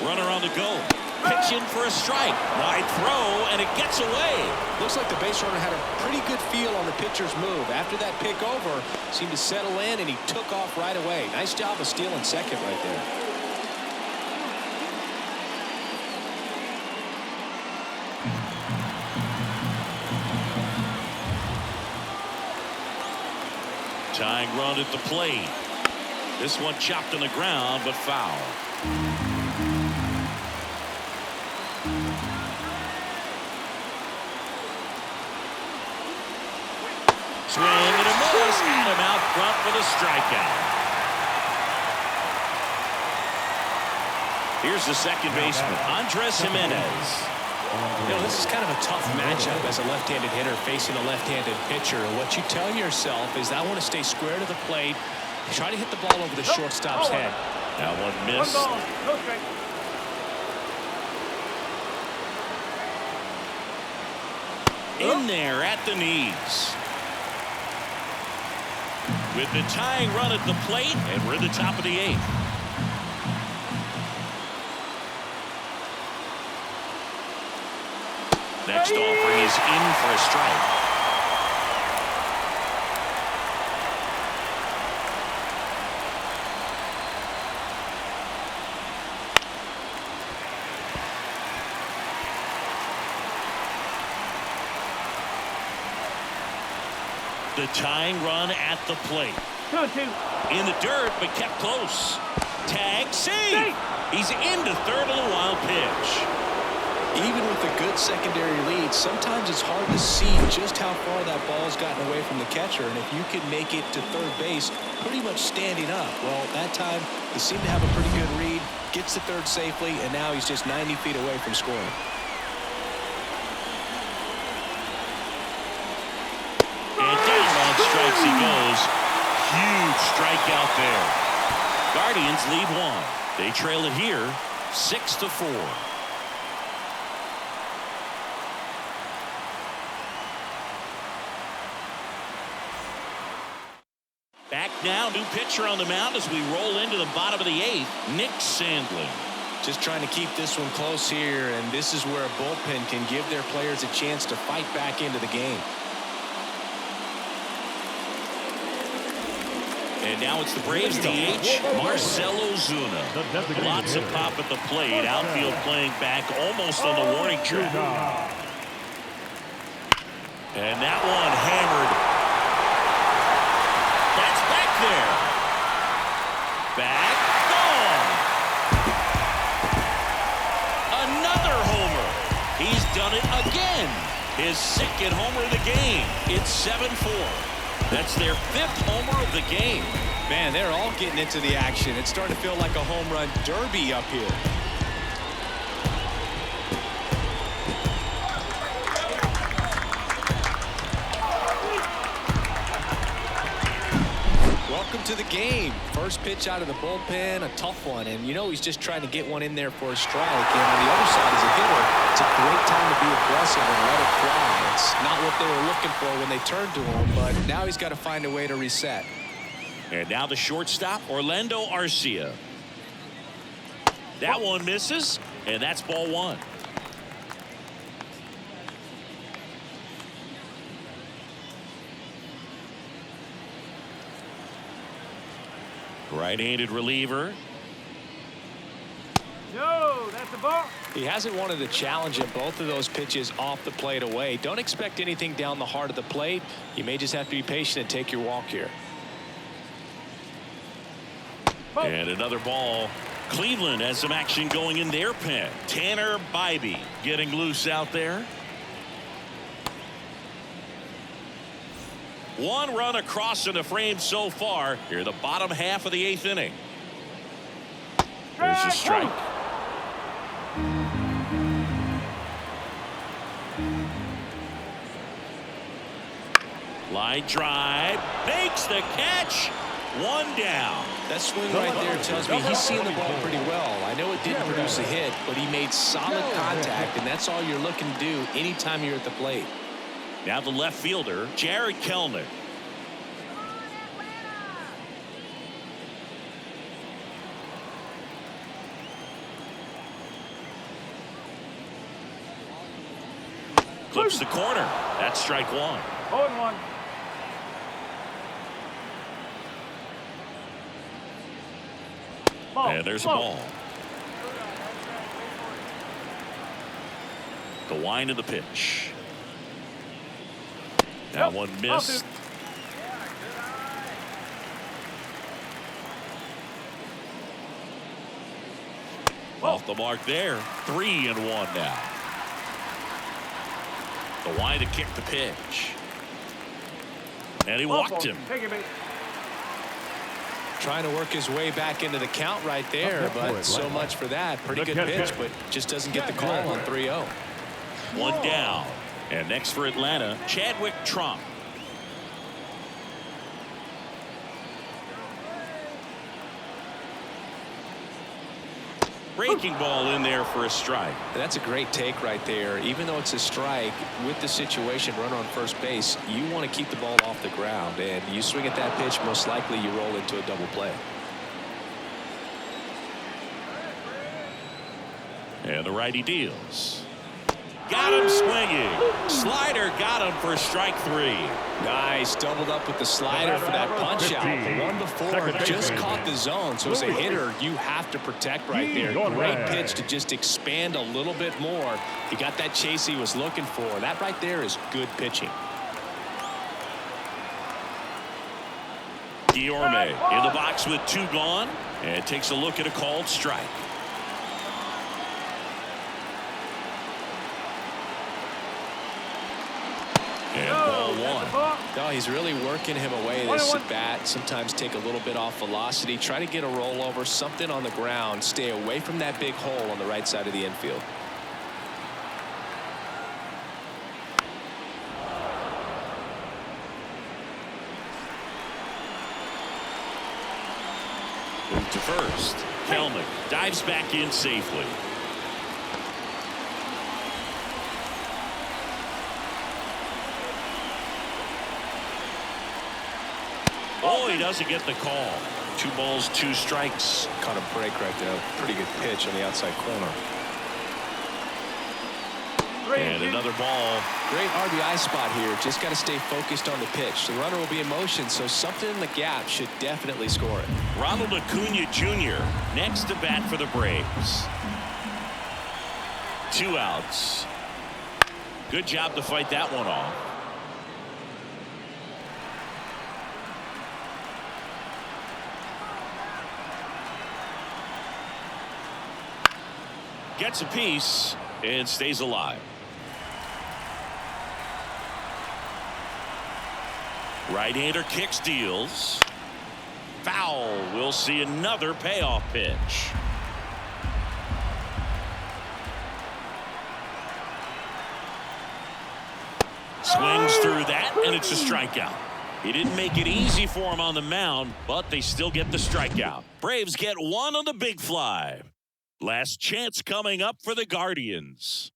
Runner on the go. Pitch in for a strike. Wide throw, and it gets away. Looks like the base runner had a pretty good feel on the pitcher's move. After that pick over, seemed to settle in, and he took off right away. Nice job of stealing second right there. Tying run at the plate. This one chopped on the ground, but foul. Swing and a miss for the strikeout. Here's the second baseman, Andres Jimenez. You know, this is kind of a tough matchup as a left-handed hitter facing a left-handed pitcher. What you tell yourself is I want to stay square to the plate, try to hit the ball over the shortstop's head. That one missed. In there at the knees. With the tying run at the plate, and we're at the top of the 8th. Next offering is in for a strike. The tying run at the plate. 2-2. In the dirt, but kept close. Tag, save. He's into third on the wild pitch. Even with a good secondary lead, sometimes it's hard to see just how far that ball's gotten away from the catcher. And if you can make it to third base pretty much standing up, well, that time he seemed to have a pretty good read, gets to third safely, and now he's just 90 feet away from scoring. And down on strikes he goes. Huge strikeout there. Guardians lead 1. They trail it here 6-4. Back now, new pitcher on the mound as we roll into the bottom of the 8th, Nick Sandlin. Just trying to keep this one close here, and this is where a bullpen can give their players a chance to fight back into the game. And now it's the Braves DH, Marcell Ozuna. Lots of pop at the plate. Outfield playing back almost on the warning track. And that one hammered. That's back there. Back. Gone. Another homer. He's done it again. His second homer of the game. It's 7-4. That's their 5th homer of the game. Man, they're all getting into the action. It's starting to feel like a home run derby up here. Welcome to the game. First pitch out of the bullpen, a tough one. And you know he's just trying to get one in there for a strike. And on the other side as a hitter, it's a great time to be aggressive and let it fly. It's not what they were looking for when they turned to him, but now he's got to find a way to reset. And now the shortstop, Orlando Arcia. That one misses, and that's ball 1. Right-handed reliever. No, that's a ball. He hasn't wanted to challenge him. Both of those pitches off the plate away. Don't expect anything down the heart of the plate. You may just have to be patient and take your walk here. And another ball. Cleveland has some action going in their pen. Tanner Bybee getting loose out there. One run across in the frame so far. Here, the bottom half of the 8th inning. There's a strike. Line drive. Makes the catch. One down. That swing right there tells me he's seeing the ball pretty well. I know it didn't produce a hit, but he made solid contact, and that's all you're looking to do anytime you're at the plate. Now the left fielder, Jared Kelnick. Clips the corner. That's strike 1. 0-1. And there's a ball. The wind of the pitch. That one missed. Off the mark there. 3-1 now. The wind to kick the pitch. And he walked him. Take it, baby. Trying to work his way back into the count right there, but so much for that. Pretty good pitch, but just doesn't get the call on 3-0. One down. And next for Atlanta, Chadwick Trump. Breaking ball in there for a strike. That's a great take right there. Even though it's a strike, with the situation, runner on first base, you want to keep the ball off the ground. And you swing at that pitch, most likely you roll into a double play. And the righty deals. Got him swinging. Slider got him for strike 3. Nice. Doubled up with the slider for that punch out. The one before just caught the zone. So as a hitter, you have to protect right there. Great pitch to just expand a little bit more. He got that chase he was looking for. That right there is good pitching. Guillorme in the box with 2 gone. And takes a look at a called strike. And ball 1. No, he's really working him away this at bat. Sometimes take a little bit off velocity. Try to get a rollover, something on the ground. Stay away from that big hole on the right side of the infield. Move to first. Kelnick dives back in safely. Oh, he doesn't get the call. 2 balls, 2 strikes. Caught a break right there. Pretty good pitch on the outside corner. And another ball. Great RBI spot here. Just got to stay focused on the pitch. The runner will be in motion, so something in the gap should definitely score it. Ronald Acuna Jr. next to bat for the Braves. 2 outs. Good job to fight that one off. Gets a piece and stays alive. Right-hander kicks, deals. Foul. We'll see another payoff pitch. Swings through that, and it's a strikeout. He didn't make it easy for him on the mound, but they still get the strikeout. Braves get 1 on the big fly. Last chance coming up for the Guardians.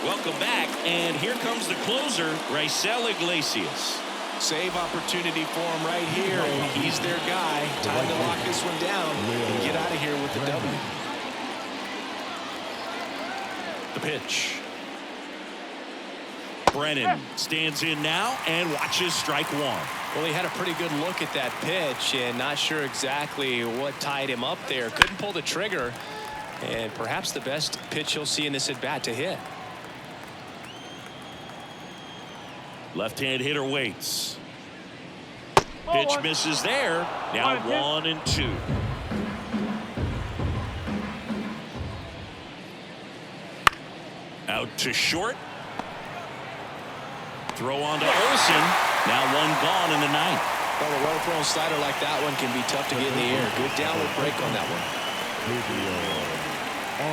Welcome back, and here comes the closer, Raisel Iglesias. Save opportunity for him right here, and he's their guy. Time to lock this one down and get out of here with the W. The pitch. Brennan stands in now and watches strike 1. Well, he had a pretty good look at that pitch and not sure exactly what tied him up there. Couldn't pull the trigger, and perhaps the best pitch he'll see in this at bat to hit. Left-hand hitter waits. Pitch misses there. Now 1-2. Out to short. Throw on to Olsen. Now 1 gone in the 9th. Well, a well-thrown slider like that one can be tough to get in the air. Good downward break on that one.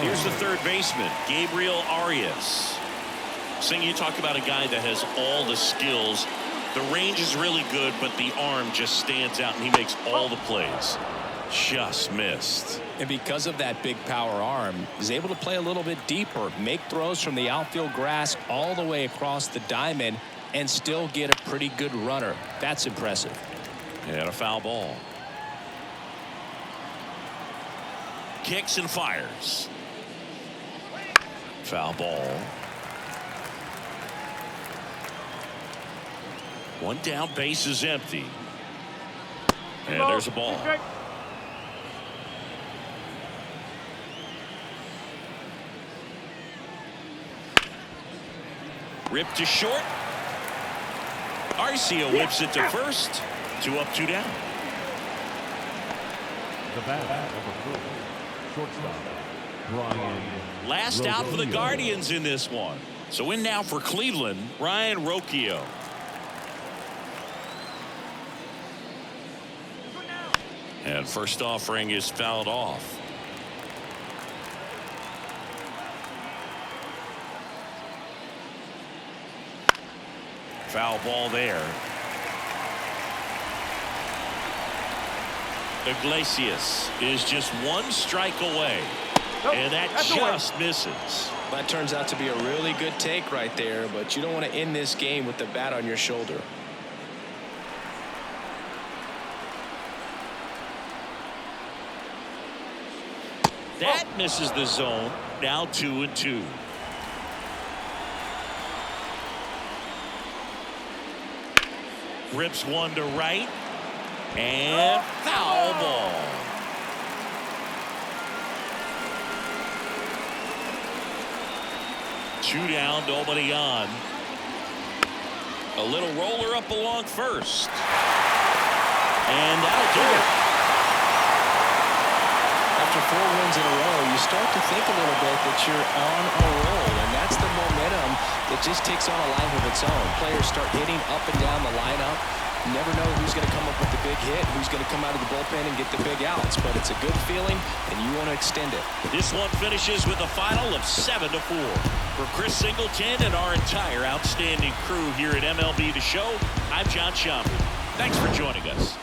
Here's the third baseman, Gabriel Arias. Sing, you talk about a guy that has all the skills. The range is really good, but the arm just stands out, and he makes all the plays. Just missed. And because of that big power arm, he's able to play a little bit deeper, make throws from the outfield grass all the way across the diamond, and still get a pretty good runner. That's impressive. And a foul ball. Kicks and fires. Foul ball. 1 down, base is empty. And there's a ball. Ripped to short. Arcia whips it to first. 2 up, 2 down. The bat, number 4, shortstop, Brian. Last out for the Guardians in this one. So in now for Cleveland, Ryan Rocchio. And first offering is fouled off. Foul ball there. Iglesias is just 1 strike away. And that just misses. That turns out to be a really good take right there, but you don't want to end this game with the bat on your shoulder. That misses the zone. Now 2-2. Rips one to right. And foul ball. Two down, nobody on. A little roller up along first. And that'll do it. After 4 wins in a row, you start to think a little bit that you're on a roll, and that's the momentum that just takes on a life of its own. Players start hitting up and down the lineup. You never know who's going to come up with the big hit, who's going to come out of the bullpen and get the big outs, but it's a good feeling, and you want to extend it. This one finishes with a final of 7-4. For Chris Singleton and our entire outstanding crew here at MLB The Show, I'm John Schaumburg. Thanks for joining us.